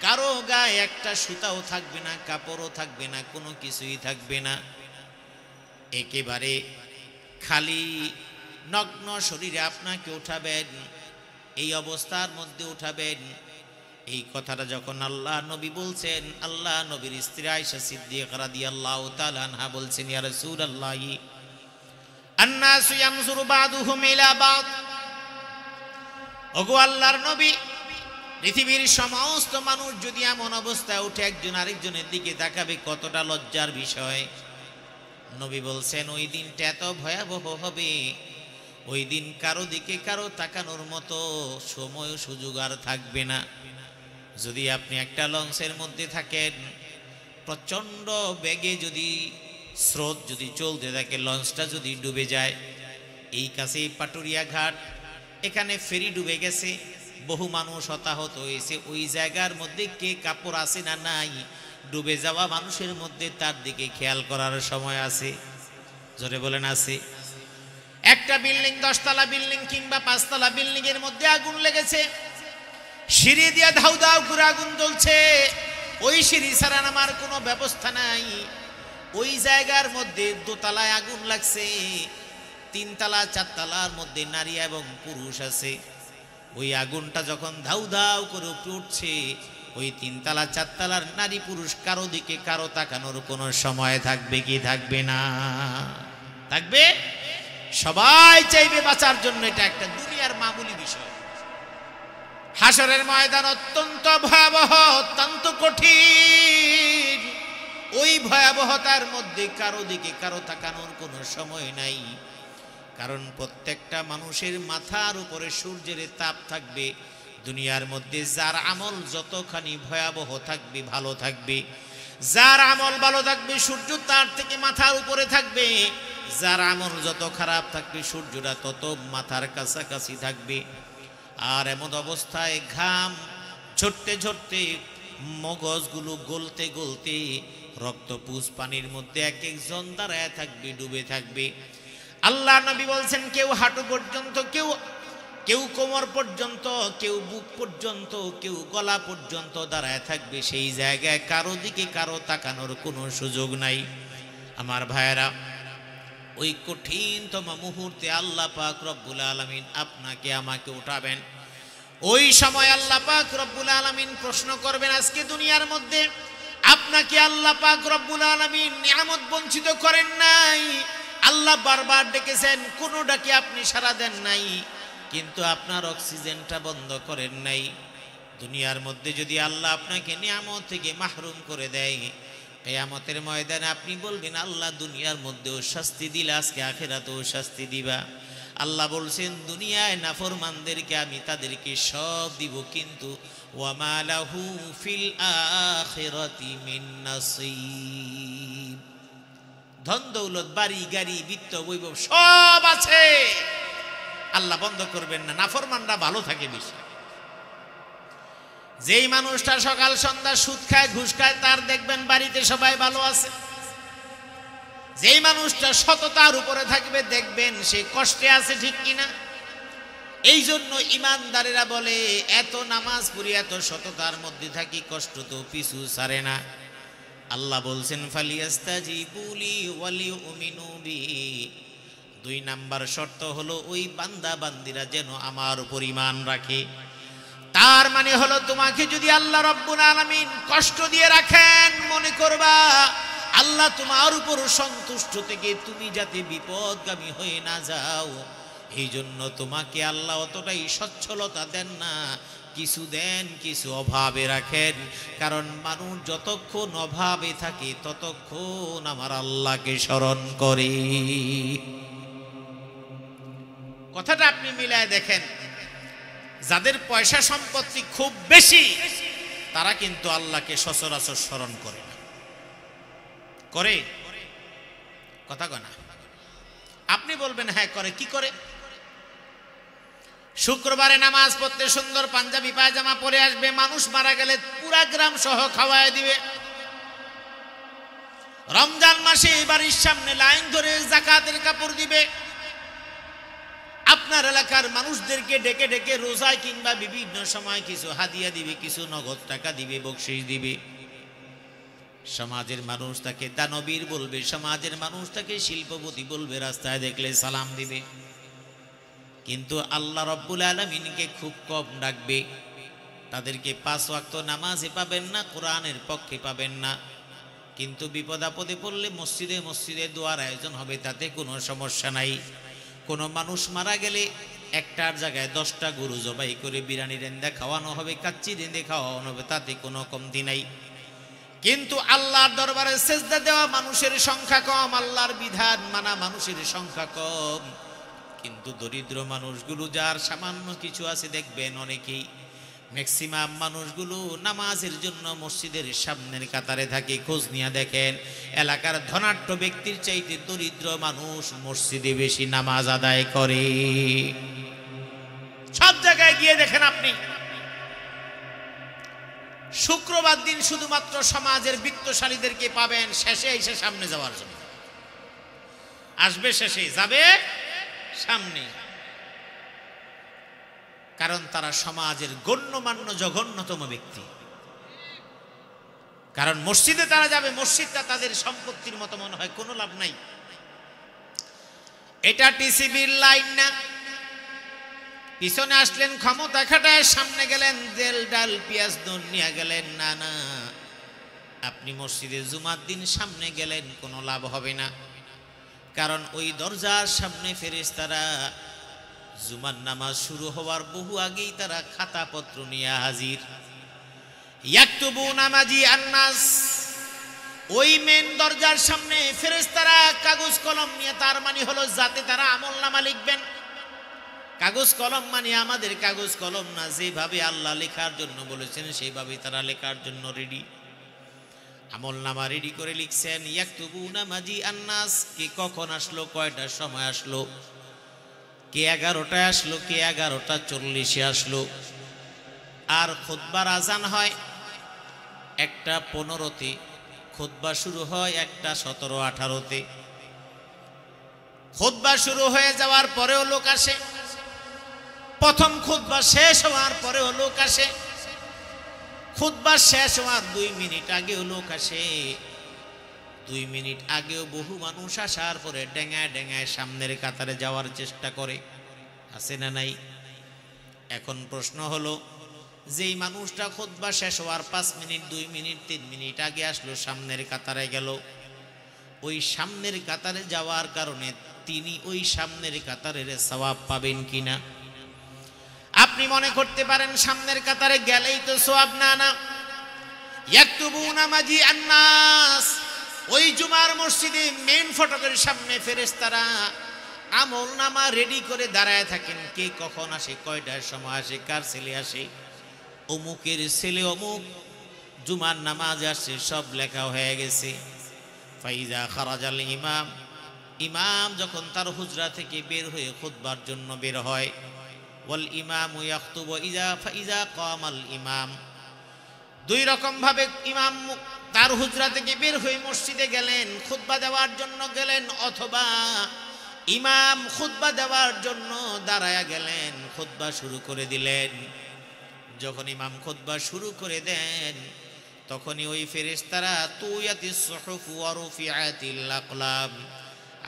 কারো গায়ে একটা সুতাও থাকবে না, কাপড়ও থাকবে না, কোনো কিছুই থাকবে না, একেবারে খালি নগ্ন শরীরে আপনাকে উঠাবেন, এই অবস্থার মধ্যে উঠাবেন। এই কথাটা যখন আল্লাহ নবী বলছেন, আল্লাহ নবীর স্ত্রী আয়েশা সিদ্দিকা রাদিয়াল্লাহু তাআলা আনহা বলছেন, ইয়া রাসূলুল্লাহ আন্নাসু ইয়ানজুরু বা'দুহুম ইলা বা'দ, ওগো আল্লাহর নবী, পৃথিবীর সমস্ত মানুষ যদি এমন অবস্থায় উঠে একজন আরেকজনের দিকে তাকাবে, কতটা লজ্জার বিষয়। নবী বলছেন ওই দিনটা এত ভয়াবহ হবে, ওই দিন কারো দিকে কারো তাকানোর মতো সময় সুযোগ আর থাকবে না। যদি আপনি একটা লঞ্চের মধ্যে থাকেন, প্রচণ্ড বেগে যদি স্রোত যদি চলতে থাকে, লঞ্চটা যদি ডুবে যায়, এই কাছে পাটুরিয়া ঘাট, এখানে ফেরি ডুবে গেছে, বহু মানুষ হতাহত হয়েছে, ওই জায়গার মধ্যে কে কাপড় আছে না নাই, ডুবে যাওয়া মানুষের মধ্যে তার দিকে খেয়াল করার সময় আছে? জোরে বলেন আছে? একটা বিল্ডিং, 10 তলা বিল্ডিং কিংবা 5 তলা বিল্ডিং এর মধ্যে আগুন লেগেছে, সিঁড়ি দিয়ে ধাউ ধাউ করে আগুন জ্বলছে, ওই সিঁড়ি ছাড়া নামার কোনো ব্যবস্থা নাই। ওই জায়গার মধ্যে 2 তলায় আগুন লাগছে, 3 তলা 4 তলার মধ্যে নারী এবং পুরুষ আছে। ওই আগুনটা যখন ধাউ ধাউ করে উপরে উঠছে, ওই 3 তলা 4 তলার নারী পুরুষ কারো দিকে কারো তাকানোর কোনো সময় থাকবে কি থাকবে না? থাকবে। সবাই চাইবে বাঁচার জন্য, এটা একটা দুনিয়ার মামুলি বিষয়। হাসরের ময়দান অত্যন্ত ভয়াবহ, অত্যন্ত কঠিন। ওই ভয়াবহতার মধ্যে কারো দিকে কারো তাকানোর কোনো সময় নাই, কারণ প্রত্যেকটা মানুষের মাথার উপরে সূর্যের তাপ থাকবে। দুনিয়ার মধ্যে যার আমল যতখানি ভয়াবহ থাকবে, ভালো থাকবে, যার আমল ভালো থাকবে সূর্য তার থেকে মাথার উপরে থাকবে, যার আমল যত খারাপ থাকবে সূর্যটা তত মাথার কাছাকাছি থাকবে। আর এমন অবস্থায় ঘাম ঝরতে ঝরতে, মগজগুলো গলতে গলতে, রক্তপুষ পানির মধ্যে এক একজন দাঁড়ায় থাকবে, ডুবে থাকবে। আল্লাহ নবী বলছেন, কেউ হাঁটু পর্যন্ত, কেউ কোমর পর্যন্ত, কেউ বুক পর্যন্ত, কেউ গলা পর্যন্ত দাঁড়ায় থাকবে। সেই জায়গায় কারো দিকে কারো তাকানোর কোনো সুযোগ নাই। আমার ভাইয়েরা, ওই কঠিনতম মুহূর্তে আল্লাহ পাক রব্বুল আলামিন আপনাকে আমাকে উঠাবেন। ওই সময় আল্লাহ পাক রব্বুল আলামিন প্রশ্ন করবেন, আজকে দুনিয়ার মধ্যে আপনাকে আল্লাহ পাক রব্বুল আলামিন নিয়ামত বঞ্চিত করেন নাই। আল্লাহ বারবার ডেকেছেন, কোনো ডাকে আপনি সাড়া দেন নাই, কিন্তু আপনার অক্সিজেনটা বন্ধ করেন নাই। দুনিয়ার মধ্যে যদি আল্লাহ আপনাকে নিয়ামত থেকে মাহরুম করে দেয়, কিয়ামতের ময়দানে আপনি বলবেন, আল্লাহ দুনিয়ার মধ্যেও শাস্তি দিলে, আজকে আখিরাতেও শাস্তি দিবা। আল্লাহ বলছেন, দুনিয়ায় নাফরমানদেরকে আমি তাদেরকে সব দিব, কিন্তু ওয়ামা লাহু ফিল আখিরাতি মিন নাসিব। ধন দৌলত, বাড়ি গাড়ি, বিত্ত বৈভব সব আছে, আল্লাহ বন্ধ করবেন না। নাফরমানরা ভালো থাকে বেশি। যেই মানুষটা সকাল সন্ধ্যা সুদ খায়, ঘুষ খায়, তার দেখবেন বাড়িতে সবাই ভালো আছে। যেই মানুষটা সততার উপরে থাকবে, দেখবেন সে কষ্টে আছে, ঠিক কিনা? এই জন্য ইমানদারেরা বলে, এত নামাজ পড়ি, এত সততার মধ্যে থাকি, কষ্ট তো পিছু ছাড়ে না। আল্লাহ বলছেন, ফালিয়াস্তাজিবু লি ওয়ালিউমিনু বি। 2 নাম্বার শর্ত হলো, ওই বান্দা বান্দিরা যেন আমার উপর ঈমান রাখে। তার মানে হলো, তোমাকে যদি আল্লাহ রব্বুল আলামিন কষ্ট দিয়ে রাখেন, মনে করবা আল্লাহ তোমার উপর সন্তুষ্ট থেকে তুমি যাতে বিপদগামী হয়ে না যাও, এই জন্য তোমাকে আল্লাহ অতটাই সচ্ছলতা দেন না, কিছু দেন, কিছু অভাবে রাখেন। কারণ মানুষ যতক্ষণ অভাবে থাকে, ততক্ষণ আমার আল্লাহকে স্মরণ করে। কথাটা আপনি মিলায় দেখেন, যাদের পয়সা সম্পত্তি খুব বেশি, তারা কিন্তু আল্লাহকে সচরাচর স্মরণ করে না। করে? কথা কনা? আপনি বলবেন হ্যাঁ করে। কি করে? শুক্রবারে নামাজ পড়তে সুন্দর পাঞ্জাবি পায়জামা পরে আসবে, মানুষ মারা গেলে পুরা গ্রাম সহ খাওয়ায় দিবে। রমজান মাসে বাড়ির সামনে লাইন ধরে যাকাতের কাপড় দিবে। আপনার এলাকার মানুষদেরকে ডেকে ডেকে রোজায় কিংবা বিভিন্ন সময় কিছু হাদিয়া দিবে, কিছু নগদ টাকা দিবে, বকশিশ দিবে। সমাজের মানুষ তাকে দানবীর বলবে, সমাজের মানুষ তাকে শিল্পপতি বলবে, রাস্তায় দেখলে সালাম দিবে। কিন্তু আল্লাহ রব্বুল আলামিনকে খুব কম ডাকবে। তাদেরকে 5 ওয়াক্ত নামাজে পাবেন না, কোরআনের পক্ষে পাবেন না। কিন্তু বিপদ আপদে পড়লে মসজিদে মসজিদে দোয়ার আয়োজন হবে, তাতে কোনো সমস্যা নাই। কোনো মানুষ মারা গেলে একটার জায়গায় 10টা গরু জবাই করে বিরিয়ানি রেন্দা খাওয়ানো হবে, কাচ্চি রেন্দে খাওয়ানো হবে, তাতে কোনো কমতি নাই। কিন্তু আল্লাহর দরবারে সেজদা দেওয়া মানুষের সংখ্যা কম, আল্লাহর বিধান মানা মানুষের সংখ্যা কম। কিন্তু দরিদ্র মানুষগুলো যার সামান্য কিছু আছে, দেখবেন অনেকেই, ম্যাক্সিমাম মানুষগুলো নামাজের জন্য মসজিদের সামনের কাতারে থাকে। খোঁজ নিয়ে দেখেন, এলাকার ধনাঢ্য ব্যক্তির চাইতে দরিদ্র মানুষ মসজিদে বেশি নামাজ আদায় করে। সব জায়গায় গিয়ে দেখেন আপনি, শুক্রবার দিন শুধুমাত্র সমাজের বিত্তশালীদেরকে পাবেন শেষে এসে সামনে যাওয়ার জন্য। আসবে শেষে, যাবে সামনে, কারণ তারা সমাজের গণ্যমান্য জঘন্যতম ব্যক্তি। কারণ মসজিদে তারা যাবে, মসজিদটা তাদের সম্পত্তির মতো মনে হয়, কোনো লাভ নাই। এটা টিসিবির লাইন না। পিছনে আসলেন ক্ষমতা খাটায়, সামনে গেলেন তেল ডাল পেঁয়াজ নুন নিয়ে গেলেন, না না, আপনি মসজিদে জুমার দিন সামনে গেলেন, কোনো লাভ হবে না। কারণ ওই দরজার সামনে ফেরেশতারা জুমার নামাজ শুরু হওয়ার বহু আগেই তারা খাতাপত্র নিয়ে হাজির। ইয়াকতুবুনা মাজি আন্নাস, ওই মেন দরজার সামনে ফেরেশতারা কাগজ কলম নিয়ে, তার মানে হলো যাতে তারা আমলনামা লিখবেন। কাগজ কলম মানে আমাদের কাগজ কলম না, যেভাবে আল্লাহ লেখার জন্য বলেছেন সেইভাবে তারা লেখার জন্য রেডি। আমলনামা রেডি করে লিখছেন। ইয়াকতুবুনা মাজি আন্নাস, কে কখন আসলো, কয়টার সময় আসলো, কে 11টায় আসলো, কে 11:40 আসলো। আর খুতবার আজান হয় 1:15-তে, খুতবা শুরু হয় 1:17-18-তে। খুতবা শুরু হয়ে যাওয়ার পরেও লোক আসে, প্রথম খুতবা শেষ হওয়ার পরেও লোক আসে, খুতবা শেষ হওয়ার 2 মিনিট আগেও লোক আসে, 2 মিনিট আগেও বহু মানুষ আসার পরে ডেঙায় ডেঙায় সামনের কাতারে যাওয়ার চেষ্টা করে, আছে না নাই? এখন প্রশ্ন হলো, যেই মানুষটা খুতবা শেষ হওয়ার 5 মিনিট 2 মিনিট 3 মিনিট আগে আসলো, সামনের কাতারে গেল, ওই সামনের কাতারে যাওয়ার কারণে তিনি ওই সামনের কাতারের সওয়াব পাবেন কিনা? আপনি মনে করতে পারেন সামনের কাতারে গেলেই তো সওয়াব, না না। ইয়াকতুবুনা মাজি আন্নাস, ওই জুমার মসজিদে মেইন ফটকের সামনে ফেরেশতারা আমলনামা রেডি করে দাঁড়ায় থাকেন, কে কখন আসে, কয়টার সময় আসে, কার ছেলে আসে, অমুকের ছেলে অমুক জুমার নামাজ আসছে, সব লেখা হয়ে গেছে। ফাইজা খারাজাল ইমাম, ইমাম যখন তার হুজরা থেকে বের হয়ে খুতবার জন্য বের হয়, ওয়াল ইমামু ইয়াখতুবু ফাইজা কামাল ইমাম, 2 রকম ভাবে ইমাম তার হুজরা থেকে বের হয়ে মসজিদে গেলেন, খুতবা দেওয়ার জন্য গেলেন, অথবা ইমাম খুতবা দেওয়ার জন্য দাঁড়ায়া গেলেন, খুতবা শুরু করে দিলেন। যখন ইমাম খুতবা শুরু করে দেন, তখনই ওই ফেরেশতারা তুয়াতিস সুহুফ ওয়া রুফিআতিল আকলাম,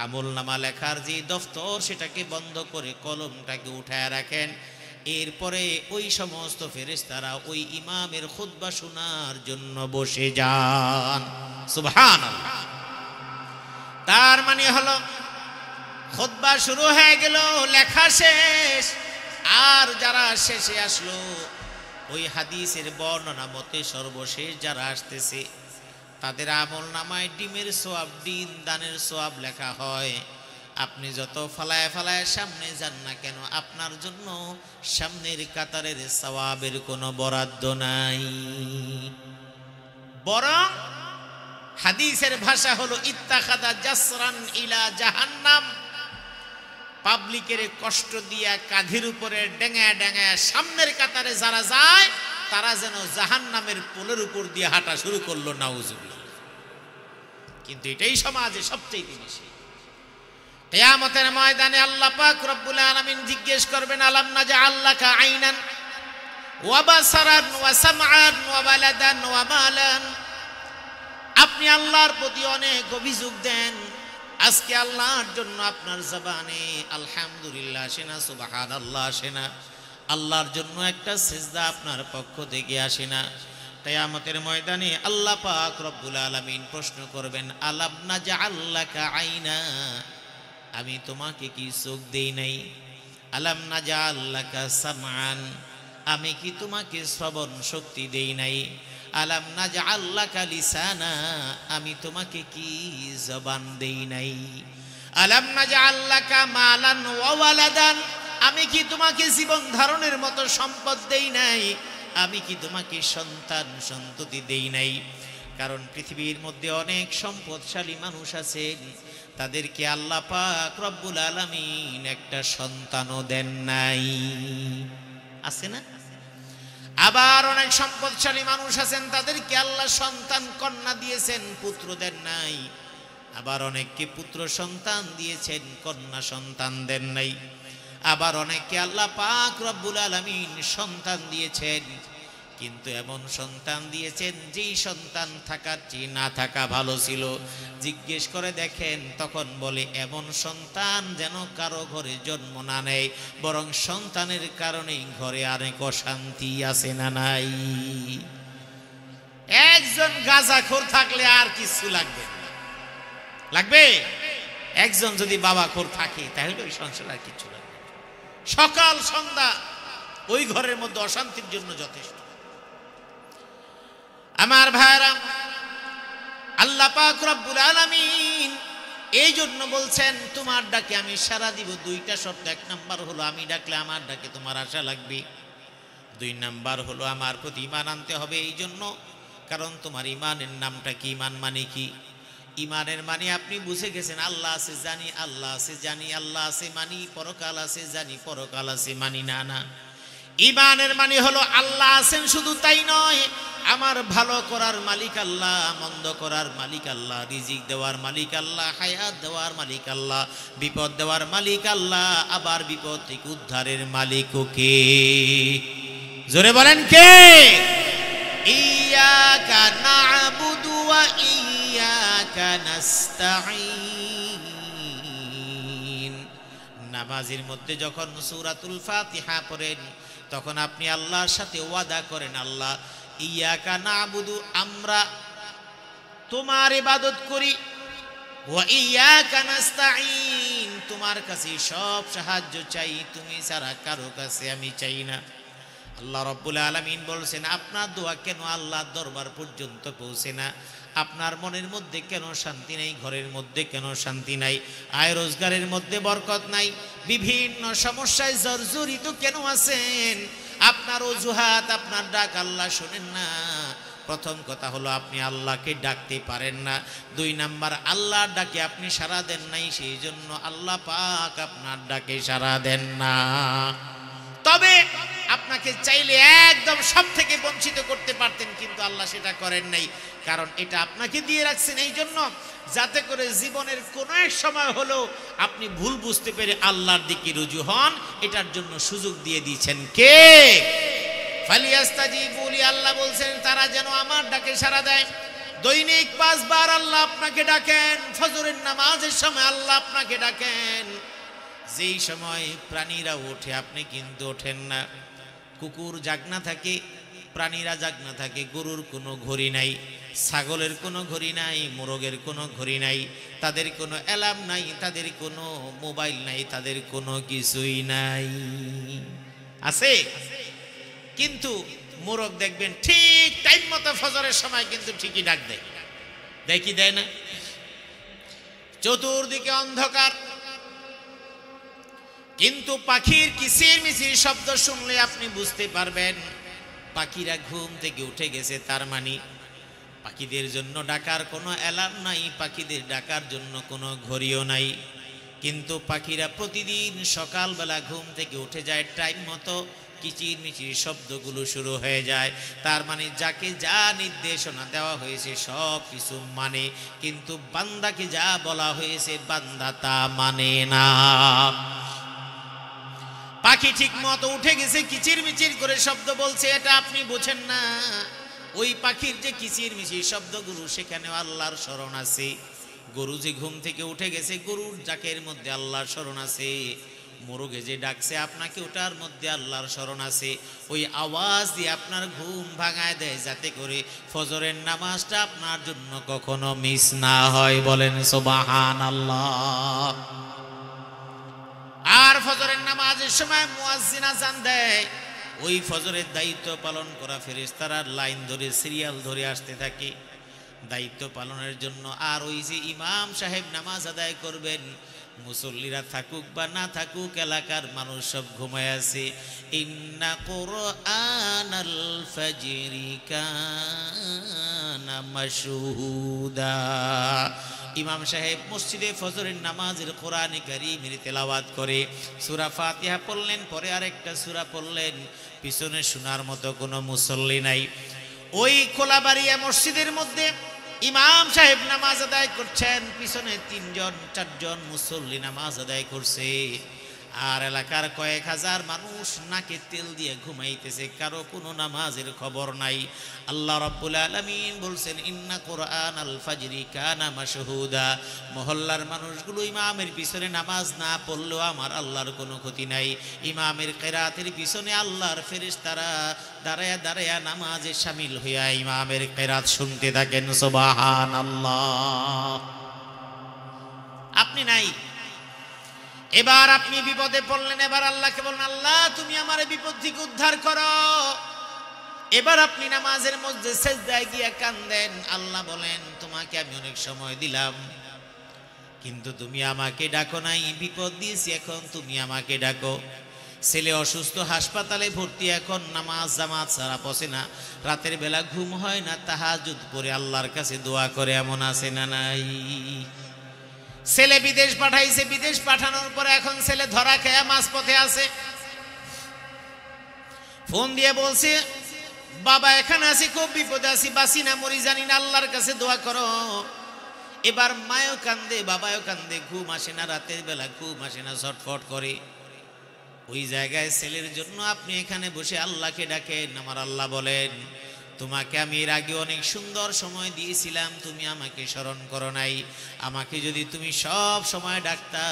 আমলনামা লেখার যে দফতর সেটাকে বন্ধ করে কলমটাকে উঠায় রাখেন। এরপরে ওই সমস্ত ফেরেশতারা ওই ইমামের খুতবা শোনার জন্য বসে যান। সুবহানাল্লাহ। তার মানে হলো খুতবা শুরু হয়ে গেল, লেখা শেষ, আর যারা শেষে আসলো, ওই হাদিসের বর্ণনা মতে সর্বশেষ যারা আসতেছে তাদের আমলনামায় ডিমের সওয়াব, ডিম দানের সওয়াব লেখা হয়। আপনি যত ফালায় ফালায় সামনে যান না কেন, আপনার জন্য সামনের কাতারের সওয়াবের কোনো বরাদ্দ নাই। বরং হাদিসের ভাষা হলো ইত্তাখাদা জাসরান ইলা জাহান্নাম, পাবলিকের কষ্ট দিয়া কাঁধের উপরে ডেঙায় ডেঙায় সামনের কাতারে যারা যায়, তারা যেন জাহান্নামের পোলের উপর দিয়ে হাঁটা শুরু করলো, নাউজুবিল্লাহ। কিন্তু এটাই সমাজে সবচেয়ে বেশি। কিয়ামতের ময়দানে আল্লাহ পাক রব্বুল আলামিন জিজ্ঞেস করবেন, আলাম নাজআল লাকা আইনান ওয়া বাসারান ওয়া সামআন ওয়া বালাদান ওয়া মালান। আপনি আল্লাহর প্রতি অনেক অভিযোগ দেন, আজকে আল্লাহর জন্য আপনার জবানে আলহামদুলিল্লাহ আসে না, সুবহানাল্লাহ আসে না, আল্লাহর জন্য একটা সিজদা আপনার পক্ষ থেকে আসে না। কিয়ামতের ময়দানে আল্লাহ পাক রব্বুল আলামিন প্রশ্ন করবেন, আলাম নাজআল লাকা আইনা, আমি তোমাকে কি চোখ দেই নাই? আলাম নাজআল লাকা সামআন, আমি কি তোমাকে শ্রবণ শক্তি দেই নাই? আলাম নাজআল লাকা লিসানা, আমি তোমাকে কি জবান দেই নাই? আলাম নাজআল লাকা মালান ওয়া ওয়ালাদান, আমি কি তোমাকে জীবন ধারণের মতো সম্পদ দেই নাই? আমি কি তোমাকে সন্তান সন্ততি দেই নাই? কারণ পৃথিবীর মধ্যে অনেক সম্পদশালী মানুষ আছেন, তাদেরকে আল্লাহ পাক রব্বুল আলামিন একটা সন্তানও দেন নাই, আছে না? আবার অনেক সম্পদশালী মানুষ আছেন, তাদেরকে আল্লাহ সন্তান কন্যা দিয়েছেন, পুত্র দেন নাই। আবার অনেককে পুত্র সন্তান দিয়েছেন, কন্যা সন্তান দেন নাই। আবার অনেককে আল্লাহ পাক রব্বুল আলামিন সন্তান দিয়েছেন, কিন্তু এমন সন্তান দিয়েছেন যেই সন্তান থাকার চেয়ে না থাকা ভালো ছিল। জিজ্ঞেস করে দেখেন, তখন বলে এমন সন্তান যেন কারো ঘরে জন্ম না নেয়, বরং সন্তানের কারণেই ঘরে অনেক অশান্তি আছে না নাই? একজন গাঁজাখোর থাকলে আর কিছু লাগবে না, লাগবে? একজন যদি বাবাখোর থাকে তাহলে ওই সংসার আর কিছু লাগবে না। সকাল সন্ধ্যা ওই ঘরের মধ্যে অশান্তির জন্য যথেষ্ট। আমার ভাইরা, আল্লাহ পাক রব্বুল আলামিন এই জন্য বলছেন তোমার ডাকে আমি সাড়া দিব। দুইটা শর্ত, এক নাম্বার হলো আমি ডাকলে আমার ডাকে তোমার আশা লাগবে, দুই নাম্বার হলো আমার প্রতি ঈমান আনতে হবে। এই জন্য কারণ তোমার ঈমানের নামটা কি? ঈমান মানে কি? ঈমানের মানে আপনি বুঝে গেছেন আল্লাহ আছে জানি, আল্লাহ আছে জানি, আল্লাহ আছে মানি, পরকাল আছে জানি, পরকাল আছে মানি না। না, ঈমানের মানে হলো আল্লাহ আছেন শুধু তাই নয়, আমার ভালো করার মালিক আল্লাহ, মন্দ করার মালিক আল্লাহ, রিজিক দেওয়ার মালিক আল্লাহ, হায়াত দেওয়ার মালিক আল্লাহ, বিপদ দেওয়ার মালিক আল্লাহ, আবার বিপদ থেকে উদ্ধারের মালিক কে? জোরে বলেন কে? ইয়াকা না'বুদু ওয়া ইয়াকা নাস্তাঈন। নামাজের মধ্যে যখন সূরাতুল ফাতিহা পড়েন তখন আপনি আল্লাহর সাথে ওয়াদা করেন, আল্লাহ ইয়াকা না'বুদু, আমরা তোমার ইবাদত করি, ওয়া ইয়াকা নাস্তাঈন, তোমার কাছে সব সাহায্য চাই, তুমি ছাড়া কারো কাছে আমি চাই না। আল্লাহ রাব্বুল আলামিন বলছেন, আপনার দোয়া কেন আল্লাহর দরবার পর্যন্ত পৌঁছে না? আপনার মনের মধ্যে কেন শান্তি নাই? ঘরের মধ্যে কেন শান্তি নাই? আয় রোজগারের মধ্যে বরকত নাই? বিভিন্ন সমস্যায় জর্জরিত কেন আছেন? আপনার অজুহাত, আপনার ডাক আল্লাহ শোনেন না। প্রথম কথা হলো আপনি আল্লাহকে ডাকতে পারেন না। দুই নাম্বার, আল্লাহর ডাকে আপনি সাড়া দেন নাই, সেই জন্য আল্লাহ পাক আপনার ডাকে সাড়া দেন না। তবে আপনাকে চাইলে একদম সব থেকে বঞ্চিত করতে পারতেন, কিন্তু আল্লাহ সেটা করেন নাই। কারণ এটা আপনাকে দিয়ে রাখছেন এই জন্য, যাতে করে জীবনের কোনো এক সময় হলো আপনি ভুল বুঝতে পেরে আল্লাহর দিকে রুজু হন, এটার জন্য সুযোগ দিয়ে দিয়েছেন কে? ফালিয়াস্তাজিবু লি, আল্লাহ বলছেন তারা যেন আমার ডাকে সাড়া দেয়। দৈনিক 5 বার আল্লাহ আপনাকে ডাকেন, ফজরের নামাজের সময় আল্লাহ আপনাকে ডাকেন। যেই সময় প্রাণীরা ওঠে আপনি কিন্তু ওঠেন না। কুকুর জাগনা থাকে, প্রাণীরা জাগনা থাকে, গরুর কোনো ঘড়ি নাই, ছাগলের কোনো ঘড়ি নাই, মোরগের কোনো ঘড়ি নাই, তাদের কোনো অ্যালার্ম নাই, তাদের কোনো মোবাইল নাই, তাদের কোনো কিছুই নাই। আছে? কিন্তু মোরগ দেখবেন ঠিক টাইম মতো ফজরের সময় কিন্তু ঠিকই ডাক দেয়, দেয় কি দেয় না? চতুর্দিকে অন্ধকার, কিন্তু পাখির কিচির মিচির শব্দ শুনলে আপনি বুঝতে পারবেন পাখিরা ঘুম থেকে উঠে গেছে। তার মানে পাখিদের জন্য ডাকার কোনো অ্যালার্ম নাই, পাখিদের ডাকার জন্য কোনো ঘড়িও নাই। কিন্তু পাখিরা প্রতিদিন সকালবেলা ঘুম থেকে উঠে যায় টাইম মতো, কিচির মিচির শব্দগুলো শুরু হয়ে যায়। তার মানে যাকে যা নির্দেশনা দেওয়া হয়েছে সব কিছু মানে, কিন্তু বান্দাকে যা বলা হয়েছে বান্দা তা মানে না। পাখি ঠিক মতো উঠে গেছে, কিচির মিচির করে শব্দ বলছে, এটা আপনি বোঝেন না। ওই পাখির যে কিচির মিচির শব্দগুলো সেখানে আল্লাহর স্মরণ আছে। গরু যে ঘুম থেকে উঠে গেছে, গরুর ডাকের মধ্যে আল্লাহর স্মরণ আছে। মোরগে যে ডাকছে আপনাকে, ওটার মধ্যে আল্লাহর স্মরণ আছে। ওই আওয়াজ দিয়ে আপনার ঘুম ভাঙায় দেয়, যাতে করে ফজরের নামাজটা আপনার জন্য কখনো মিস না হয়। বলেন সুবহানাল্লাহ। আর ফজরের নামাজের সময় মুয়াজ্জিন আযান দেয়, ওই ফজরের দায়িত্ব পালন করা ফেরেশতারা লাইন ধরে সিরিয়াল ধরে আসতে থাকে দায়িত্ব পালনের জন্য। আর ওই যে ইমাম সাহেব নামাজ আদায় করবেন, মুসল্লিরা থাকুক বা না থাকুক, এলাকার মানুষ সব ঘুমায় আছে। ইন্না কুরআনাল ফাজরি কানা মাশহুদা। ইমাম সাহেব মসজিদে ফজরের নামাজের কোরআনে কারীমের তেলাওয়াত করে সূরা ফাতিহা পড়লেন, পরে আরেকটা সূরা পড়লেন, পিছনে শোনার মতো কোনো মুসল্লি নাই। ওই খোলাবাড়িয়া মসজিদের মধ্যে ইমাম সাহেব নামাজ আদায় করছেন, পিছনে 3-4জন মুসল্লি নামাজ আদায় করছে। আর এলাকার কয়েক হাজার মানুষ নাকে তেল দিয়ে ঘুমাইতেছে, কারো কোনো নামাজের খবর নাই। আল্লাহ রাব্বুল আলামিন বলছেন, ইন্না কুরআনাল ফাজরি কানা মাশহুদা। মহল্লার মানুষগুলো ইমামের পিছনে নামাজ না পড়লেও আমার আল্লাহর কোনো ক্ষতি নাই। ইমামের কিরাতের পিছনে আল্লাহর ফেরেশতারা দাঁড়ায়া দাঁড়ায়া নামাজে শামিল হইয়া ইমামের কিরাত শুনতে থাকেন। সুবহানাল্লাহ। আপনি নাই, এবার আপনি বিপদে পড়লেন, এবার আল্লাহকে বলেন, আল্লাহ তুমি আমার বিপদ থেকে উদ্ধার করো। এবার আপনি নামাজের মধ্যে সেজদায় গিয়ে কাঁদেন। আল্লাহ বলেন, তোমাকে আমি অনেক সময় দিলাম, কিন্তু তুমি আমাকে ডাকো নাই। বিপদ দিয়েছি, এখন তুমি আমাকে ডাকো। ছেলে অসুস্থ, হাসপাতালে ভর্তি, এখন নামাজ জামাত ছাড়া পচে না, রাতের বেলা ঘুম হয় না, তাহাজ্জুদ পড়ে আল্লাহর কাছে দোয়া করে, এমন আছে না নাই? ছেলে বিদেশ পাঠাইছে, বিদেশ পাঠানোর পরে এখন ছেলে ধরা খেয়ে মাঝপথে আছে, ফোন দিয়ে বলছে, বাবা এখানে আছি, খুব বিপদে আছি, বাঁচি না মরি জানি না, আল্লাহর কাছে দোয়া করো। এবার মায়ও কান্দে, বাবাও কান্দে, ঘুম আসে না, রাতের বেলা ঘুম আসে না, ছটফট করে। ওই জায়গায় ছেলের জন্য আপনি এখানে বসে আল্লাহকে ডাকেন। আমার আল্লাহ বলেন, তোমাকে আমি এর আগে অনেক সুন্দর সময় দিয়েছিলাম, তুমি আমাকে স্মরণ করো নাই। আমাকে যদি তুমি সব সময় ডাকতা,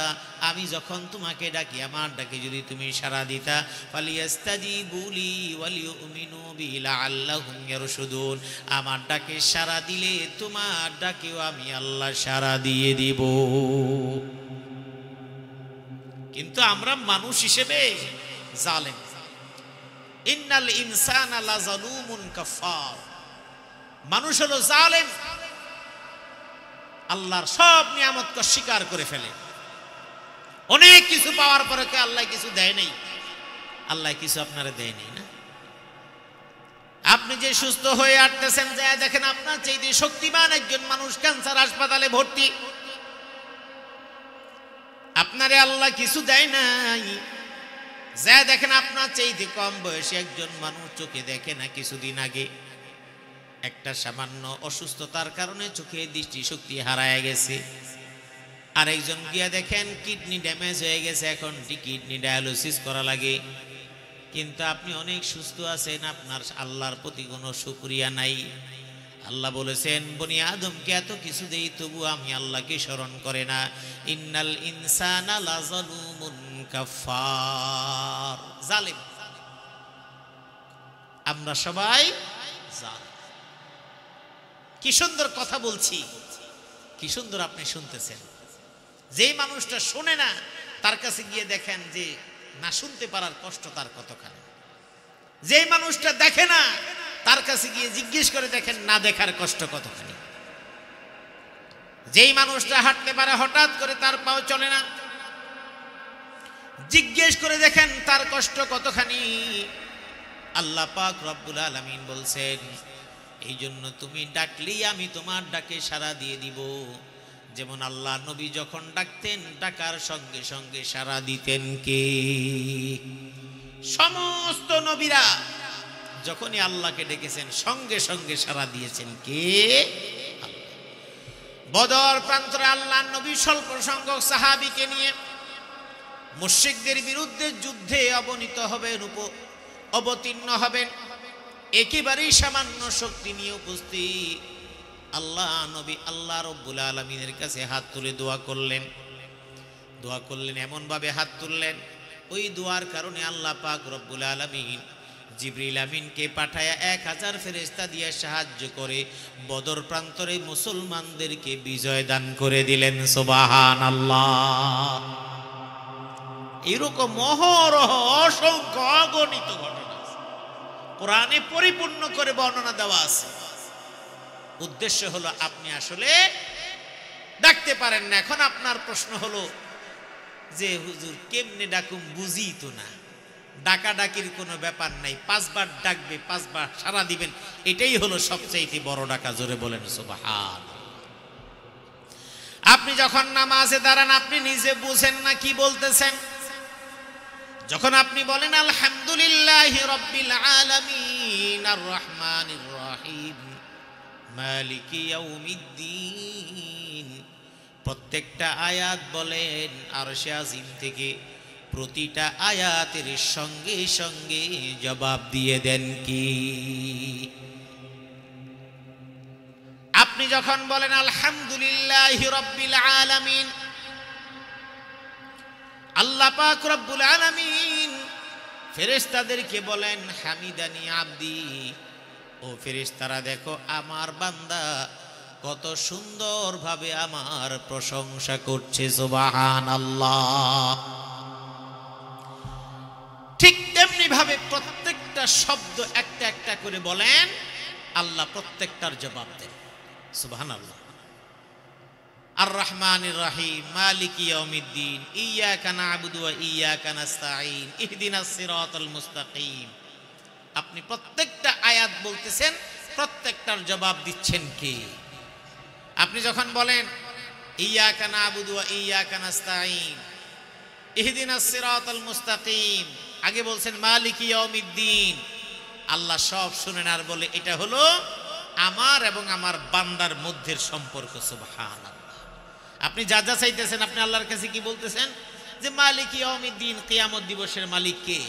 আমি যখন তোমাকে ডাকি আমার ডাকে যদি তুমি সাড়া দিতা, ফালিয়াস্তাজিবু লি ওয়ালিউমিনু বি লাআল্লাহুম ইয়ারশুদুন, আমার ডাকে সাড়া দিলে তোমার ডাকেও আমি আল্লাহ সাড়া দিয়ে দিব। কিন্তু আমরা মানুষ হিসেবে জালেম। ইন্নাল ইনসানা লাযালুমুন কাফার। মানুষ হলো জালেম, আল্লাহর সব নিয়ামতকে স্বীকার করে ফেলে। অনেক কিছু পাওয়ার পরে কি আল্লাহ কিছু দেয় নাই? আল্লাহ কিছু আপনারা দেয় নাই না? আপনি যে সুস্থ হয়ে আসতেছেন, যা দেখেন আপনার চাইতে শক্তিমান একজন মানুষ ক্যান্সার হাসপাতালে ভর্তি, আপনারে আল্লাহ কিছু দেয় নাই। যা দেখেন আপনার চাইতে কম বয়সী একজন মানুষ চোখে দেখে না, কিছুদিন আগে একটা সামান্য অসুস্থতার কারণে চোখে দৃষ্টিশক্তি হারায় গেছে। আরেকজন গিয়া দেখেন কিডনি ড্যামেজ হয়ে গেছে, এখন কিডনি ডায়ালিসিস করা লাগে। কিন্তু আপনি অনেক সুস্থ আছেন, আপনার আল্লাহর প্রতি কোনো শুকরিয়া নাই। আল্লাহ বলেছেন, বনি আদমকে এত কিছু দেই তবু আমি আল্লাহকে স্মরণ করে না। ইন্নাল ইনসানা লাযালুমুন কাফার। জালিম, আমরা সবাই জালিম। কি সুন্দর কথা বলছি, কি সুন্দর আপনি শুনতেছেন। যেই মানুষটা শোনে না তার কাছে গিয়ে দেখেন যে না শুনতে পারার কষ্ট তার কতখানি। যেই মানুষটা দেখে না তার কাছে গিয়ে জিজ্ঞেস করে দেখেন না দেখার কষ্ট কতখানি। যেই মানুষটা হাঁটতে পারে হঠাৎ করে তার পাও চলে না, জিজ্ঞেস করে দেখেন তার কষ্ট কতখানি। আল্লাহ পাক রব্বুল আলামিন বলছেন, এই জন্য তুমি ডাকলেই আমি তোমার ডাকে সাড়া দিয়ে দিব। যেমন আল্লাহ নবী যখন ডাকতেন ডাকার সঙ্গে সঙ্গে সাড়া দিতেন কে? সমস্ত নবীরা যখনই আল্লাহকে ডেকেছেন সঙ্গে সঙ্গে সাড়া দিয়েছেন কে? বদর প্রান্তরে আল্লাহর নবী স্বল্প সংখ্যক সাহাবীকে নিয়ে মুশরিকদের বিরুদ্ধে যুদ্ধে অবতীর্ণ হবেন, একেবারেই সামান্য শক্তি নিয়ে উপস্থিত। আল্লাহ নবী আল্লাহ রাব্বুল আলামিনের কাছে হাত তুলে দোয়া করলেন। এমন ভাবে হাত তুললেন, ওই দোয়ার কারণে আল্লাহ পাক রব্বুল আলামিন জিবরিল আমিনকে পাঠায়া 1000 ফেরেশতা দিয়ে সাহায্য করে বদর প্রান্তরে মুসলমানদেরকে বিজয় দান করে দিলেন। সুবহানাল্লাহ। এরকম মহরহ অসংখ্য অগণিত ঘটনা কোরআনে পরিপূর্ণ করে বর্ণনা দেওয়া আছে। উদ্দেশ্য হলো আপনি আসলে ডাকতে পারেন না। এখন আপনার প্রশ্ন হলো যে হুজুর কেমনে ডাকুম, বুঝি তো না। ডাকাডাকির কোনো ব্যাপার নাই, 5 বার ডাকবে 5 বার সাড়া দিবেন, এটাই হলো সবচাইতে বড় ডাকা। জোরে বলেন সুবহান। আপনি যখন নামাজে দাঁড়ান আপনি নিজে বুঝেন না কি বলতেছেন। যখন আপনি বলেন আলহামদুলিল্লাহি রাব্বিল আলামিন আর রহমানির রহিম মালিকি ইয়াউমিদ্দিন, প্রত্যেকটা আয়াত বলেন আরশে আজিম থেকে প্রতিটা আয়াতের সঙ্গে সঙ্গে জবাব দিয়ে দেন কি? আপনি যখন বলেন আলহামদুলিল্লাহি রাব্বিল আলামিন, আল্লাহ পাক রব্বুল আলামিন ফেরেশতাদেরকে বলেন হামিদানি আব্দি, ও ফেরেশতারা দেখো আমার বান্দা কত সুন্দরভাবে আমার প্রশংসা করছে। সুবহানাল্লাহ। ঠিক তেমনি ভাবে প্রত্যেকটা শব্দ একটা একটা করে বলেন, আল্লাহ প্রত্যেকটার জবাব দেন। সুবহানাল্লাহ। আর রহমানির রহিম মালিকি ইয়াউমিদ্দিন ইয়্যাকা না'বুদু ওয়া ইয়্যাকা নাস্তাঈন ইহদিনাস সিরাতাল মুস্তাকিম। আপনি প্রত্যেকটা আয়াত বলতেছেন, প্রত্যেকটার জবাব দিচ্ছেন কে? আপনি যখন বলেন ইয়্যাকা না'বুদু ওয়া ইয়্যাকা নাস্তাঈন ইহদিনাস সিরাতাল মুস্তাকিম, আগে বলছেন মালিকি ইয়াউমিদ্দিন, আল্লাহ সব শুনেন আর বলে এটা হলো আমার এবং আমার বান্দার মধ্যের সম্পর্ক। সুবহানাল্লাহ। আপনি যা যা চাইতেছেন আপনি আল্লাহর কাছে কি বলতেছেন? যে মালিক ইয়াউমিদ্দিন, কিয়ামত দিবসের মালিক কে?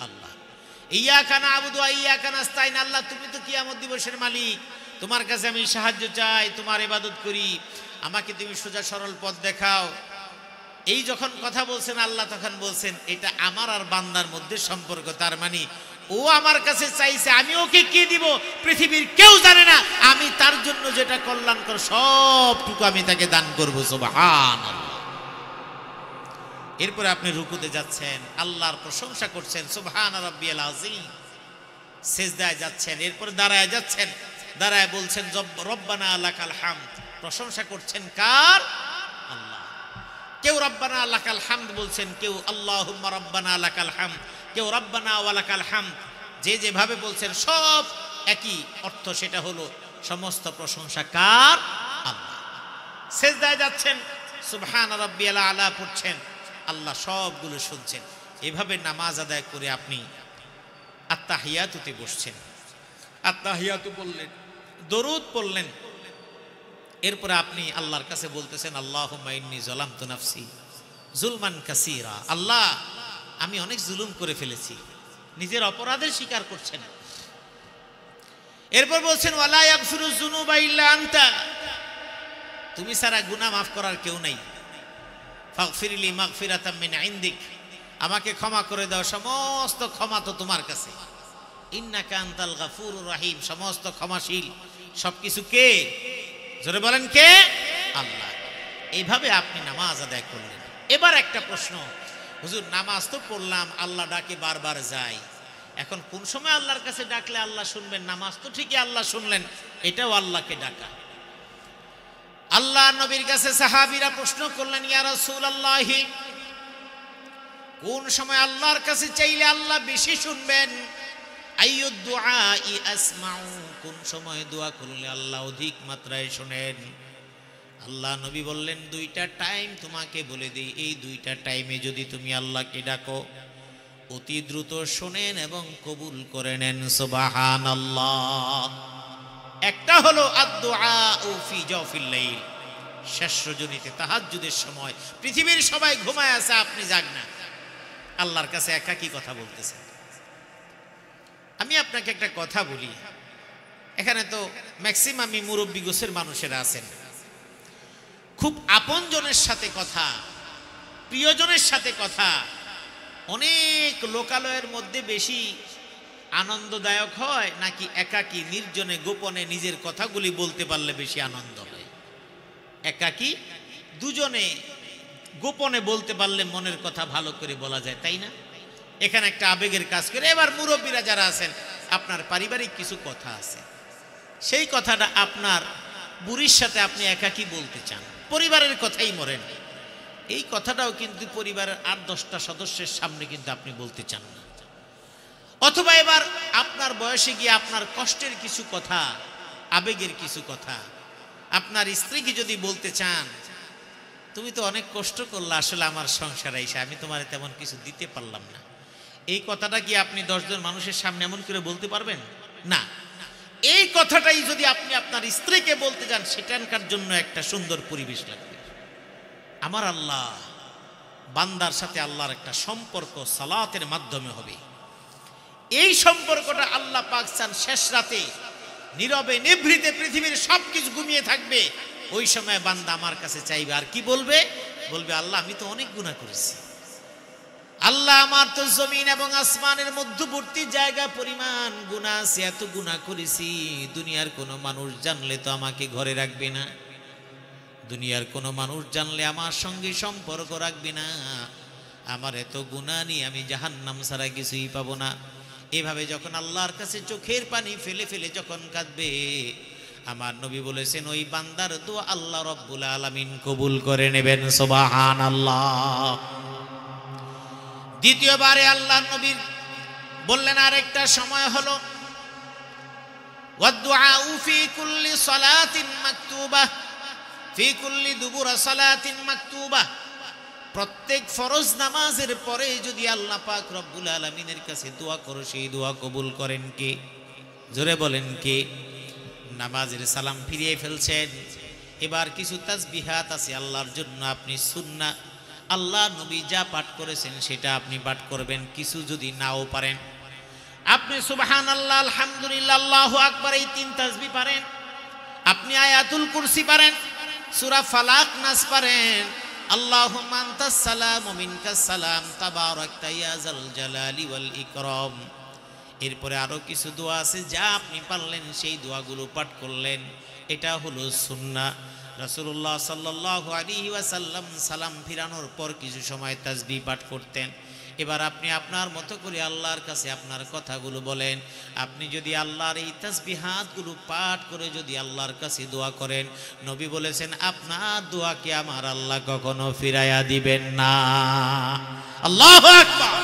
আল্লাহ। ইয়্যাকা না'বুদু ওয়া ইয়্যাকা নাস্তাঈন, আল্লাহ তুমি তো কিয়ামত দিবসের মালিক, তোমার কাছে আমি সাহায্য চাই, তোমার ইবাদত করি, আমাকে তুমি সোজা সরল পথ দেখাও। এই যখন কথা বলছেন আল্লাহ তখন বলছেন এটা আমার আর বান্দার মধ্যে সম্পর্ক। তার মানে ও আমার কাছে চাইছে, আমি ওকে কি দিব পৃথিবীর কেউ জানে না, আমি তার জন্য যেটা কল্যাণকর সবটুকু আমি তাকে দান করব। সুবহানাল্লাহ। এরপরে আপনি রুকুতে যাচ্ছেন, আল্লাহর প্রশংসা করছেন, সুবহানা রাব্বিয়াল আযীম। সিজদায় যাচ্ছেন, এরপরে দাঁড়ায় যাচ্ছেন, দাঁড়ায় বলছেন রব্বানা লাকাল হামদ, প্রশংসা করছেন কার? আল্লাহ। কেউ রব্বানা লাকাল হামদ বলছেন, কেউ আল্লাহুম্মা রব্বানা লাকাল হামদ, কেউ রব্বানা ওয়া লাকাল হামদ। যে যেভাবে বলছেন সব একই অর্থ, সেটা হলো সমস্ত প্রশংসা কার? আল্লাহ। সিজদায় যাচ্ছেন, সুবহান রাব্বিয়াল আলা পড়ছেন, আল্লাহ সবগুলো শুনছেন। এভাবে নামাজ আদায় করে আপনি আত্তাহিয়াতুতে বসছেন, আত্তাহিয়াতু বললেন, দরুদ পড়লেন, এরপরে আপনি আল্লাহর কাছে বলতেছেন আল্লাহুম্মা ইন্নী যালামতু নাফসি যুলমান কাসীরা, আল্লাহ আমি অনেক জুলুম করে ফেলেছি, নিজের অপরাধের স্বীকার করছেন। এরপর বলছেন ওয়ালা ইয়াগফিরুয যুনুবা ইল্লা আনতা, তুমি ছাড়া গুনাহ মাফ করার কেউ নাই। ফাগফিরলি মাগফিরাতাম মিন ইনদিক, আমাকে ক্ষমা করে দাও, সমস্ত ক্ষমা তো তোমার কাছে। ইন্নাকা আনতাল গাফুরুর রহিম, সমস্ত ক্ষমাশীল। সবকিছু কে? জোরে বলেন কে? আল্লাহ। এইভাবে আপনি নামাজ আদায় করলেন। এবার একটা প্রশ্ন, হুজুর নামাজ তো পড়লাম, আল্লাহ ডাকে বারবার যায়, এখন কোন সময় আল্লাহর কাছে ডাকলে আল্লাহ শুনবেন? নামাজ তো ঠিকই আল্লাহ শুনলেন, এটাও আল্লাহকে ডাকা। আল্লাহ নবীর কাছে সাহাবীরা প্রশ্ন করলেন ইয়া রাসূলুল্লাহ, কোন সময় আল্লাহর কাছে চাইলে আল্লাহ বেশি শুনবেন? আইয়ুদ দুআই আসমাউ, কোন সময় দোয়া করলে আল্লাহ অধিক মাত্রায় শুনেন? আল্লাহ নবী বললেন দুইটা টাইম তোমাকে বলে দিই, এই দুইটা টাইমে যদি তুমি আল্লাহকে ডাকো, অতি দ্রুত শোনেন এবং কবুল করে নেন সুবহানাল্লাহ। একটা হলো আদ-দুআউ ফি জাওফিল লাইল, শেষ রজনীতে তাহাজ্জুদের সময় পৃথিবীর সবাই ঘুমায় আছে, আপনি জাগ না, আল্লাহর কাছে একাকী কথা বলতেছেন। আমি আপনাকে একটা কথা বলি, এখানে তো ম্যাক্সিমামই মুরব্বী গোছের মানুষেরা আছেন, খুব আপনজনের সাথে কথা, প্রিয়জনের সাথে কথা অনেক লোকালয়ের মধ্যে বেশি আনন্দদায়ক হয় নাকি একাকী নির্জনে গোপনে নিজের কথাগুলি বলতে পারলে বেশি আনন্দ হয়? একাকী দুজনে গোপনে বলতে পারলে মনের কথা ভালো করে বলা যায়, তাই না? এখানে একটা আবেগের কাজ করে। এবার মুরব্বীরা যারা আছেন, আপনার পারিবারিক কিছু কথা আছে, সেই কথাটা আপনার বুড়ির সাথে আপনি একাকী বলতে চান, পরিবারের কথাই মরেন, এই কথাটাও কিন্তু পরিবারের ৮-১০টা সদস্যের সামনে কিন্তু আপনি বলতে চান না। অথবা এবার আপনার বয়সে গিয়ে আপনার কষ্টের কিছু কথা, আবেগের কিছু কথা আপনার স্ত্রীকে যদি বলতে চান, তুমি তো অনেক কষ্ট করলে আসলে আমার সংসারে এসে, আমি তোমার তেমন কিছু দিতে পারলাম না, এই কথাটা কি আপনি ১০ জন মানুষের সামনে এমন করে বলতে পারবেন? না। এই কথাটাই যদি আপনি আপনার স্ত্রীকে বলতে যান, সেটানকার জন্য একটা সুন্দর পরিবেশ লাগবে। আমার আল্লাহ বান্দার সাথে আল্লাহর একটা সম্পর্ক সালাতের মাধ্যমে হবে। এই সম্পর্কটা আল্লাহ পাক চান শেষ রাতে নীরবে নিভৃতে পৃথিবীর সবকিছু ঘুমিয়ে থাকবে, ওই সময় বান্দা আমার কাছে চাইবে, আর কি বলবে? বলবে, আল্লাহ আমি তো অনেক গুনাহ করেছি, আল্লাহ আমার তো জমিন এবং আসমানের মধ্যবর্তী জায়গা পরিমাণ গুনাহ আছে, এত গুনাহ করেছি, দুনিয়ার কোনো মানুষ জানলে তো আমাকে ঘরে রাখবে না, দুনিয়ার কোনো মানুষ জানলে আমার সঙ্গে সম্পর্ক রাখবে না, আমার এত গুনাহ নিয়ে আমি জাহান্নাম ছাড়া কিছুই পাবো না। এভাবে যখন আল্লাহর কাছে চোখের পানি ফেলে ফেলে যখন কাঁদবে, আমার নবী বলেছেন ওই বান্দার দোয়া আল্লাহ রব্বুল আলামিন কবুল করে নেবেন, সুবহানাল্লাহ। দ্বিতীয়বারে আল্লাহ নবী বললেন আরেকটা সময় হলো ওয়াদ-দুআউ ফি কুল্লি সালাতিন মাকতুবাহ ফি কুল্লি দুবুরা সালাতিন মাকতুবাহ, প্রত্যেক ফরজ নামাজের পরে যদি আল্লাহ পাক রব্বুল আলামিনের কাছে দোয়া করো, সেই দোয়া কবুল করেন কে? জোরে বলেন কে? নামাজের সালাম ফিরিয়ে ফেলছেন, এবার কিছু তাসবিহাত আছে আল্লাহর জন্য, আপনি সুন্নাহ আল্লাহ নবী যা পাঠ করেছেন সেটা আপনি পাঠ করবেন। কিছু যদি নাও পারেন, আপনি সুবহানাল্লাহ, আলহামদুলিল্লাহ, আল্লাহু আকবার এই ৩ তাসবিহ পারেন, আপনি আয়াতুল কুরসি পারেন, সূরা ফালাক নাস পারেন, আল্লাহুম্মা আনতাস সালাম ওয়া মিনকাস সালাম তাবারাকতা ইয়া যাল জালালি ওয়াল ইকরাম। এরপরে আরো কিছু দোয়া আছে, যা আপনি পারলেন সেই দোয়াগুলো পাঠ করলেন, এটা হলো সুন্নাহ। রাসূলুল্লাহ সাল্লাল্লাহু আলাইহি ওয়াসাল্লাম সালাম ফিরানোর পর কিছু সময় তাসবিহ পাঠ করতেন। এবার আপনি আপনার মতো করে আল্লাহর কাছে আপনার কথাগুলো বলেন। আপনি যদি আল্লাহর এই তাসবিহাতগুলো পাঠ করে যদি আল্লাহর কাছে দোয়া করেন, নবী বলেছেন আপনার দোয়াকে আমার আল্লাহ কখনো ফিরাইয়া দিবেন না। আল্লাহু আকবার।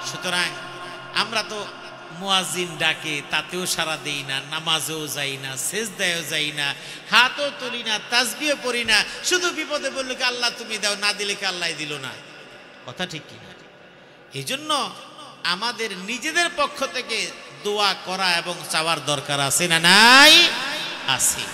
সুতরাং আমরা তো মুয়াজ্জিন ডাকে তাতেও সারা দেই না, নামাজেও যাই না, সেজদায়ও যাই না, হাতও তুলি না, তাসবিহও পড়ি না, শুধু বিপদে বলল কি আল্লাহ তুমি দাও, না দিলে কি আল্লাহ দিল না। কথা ঠিক কিনা? এই জন্য আমাদের নিজেদের পক্ষ থেকে দোয়া করা এবং চাওয়ার দরকার আছে না নাই? আছে।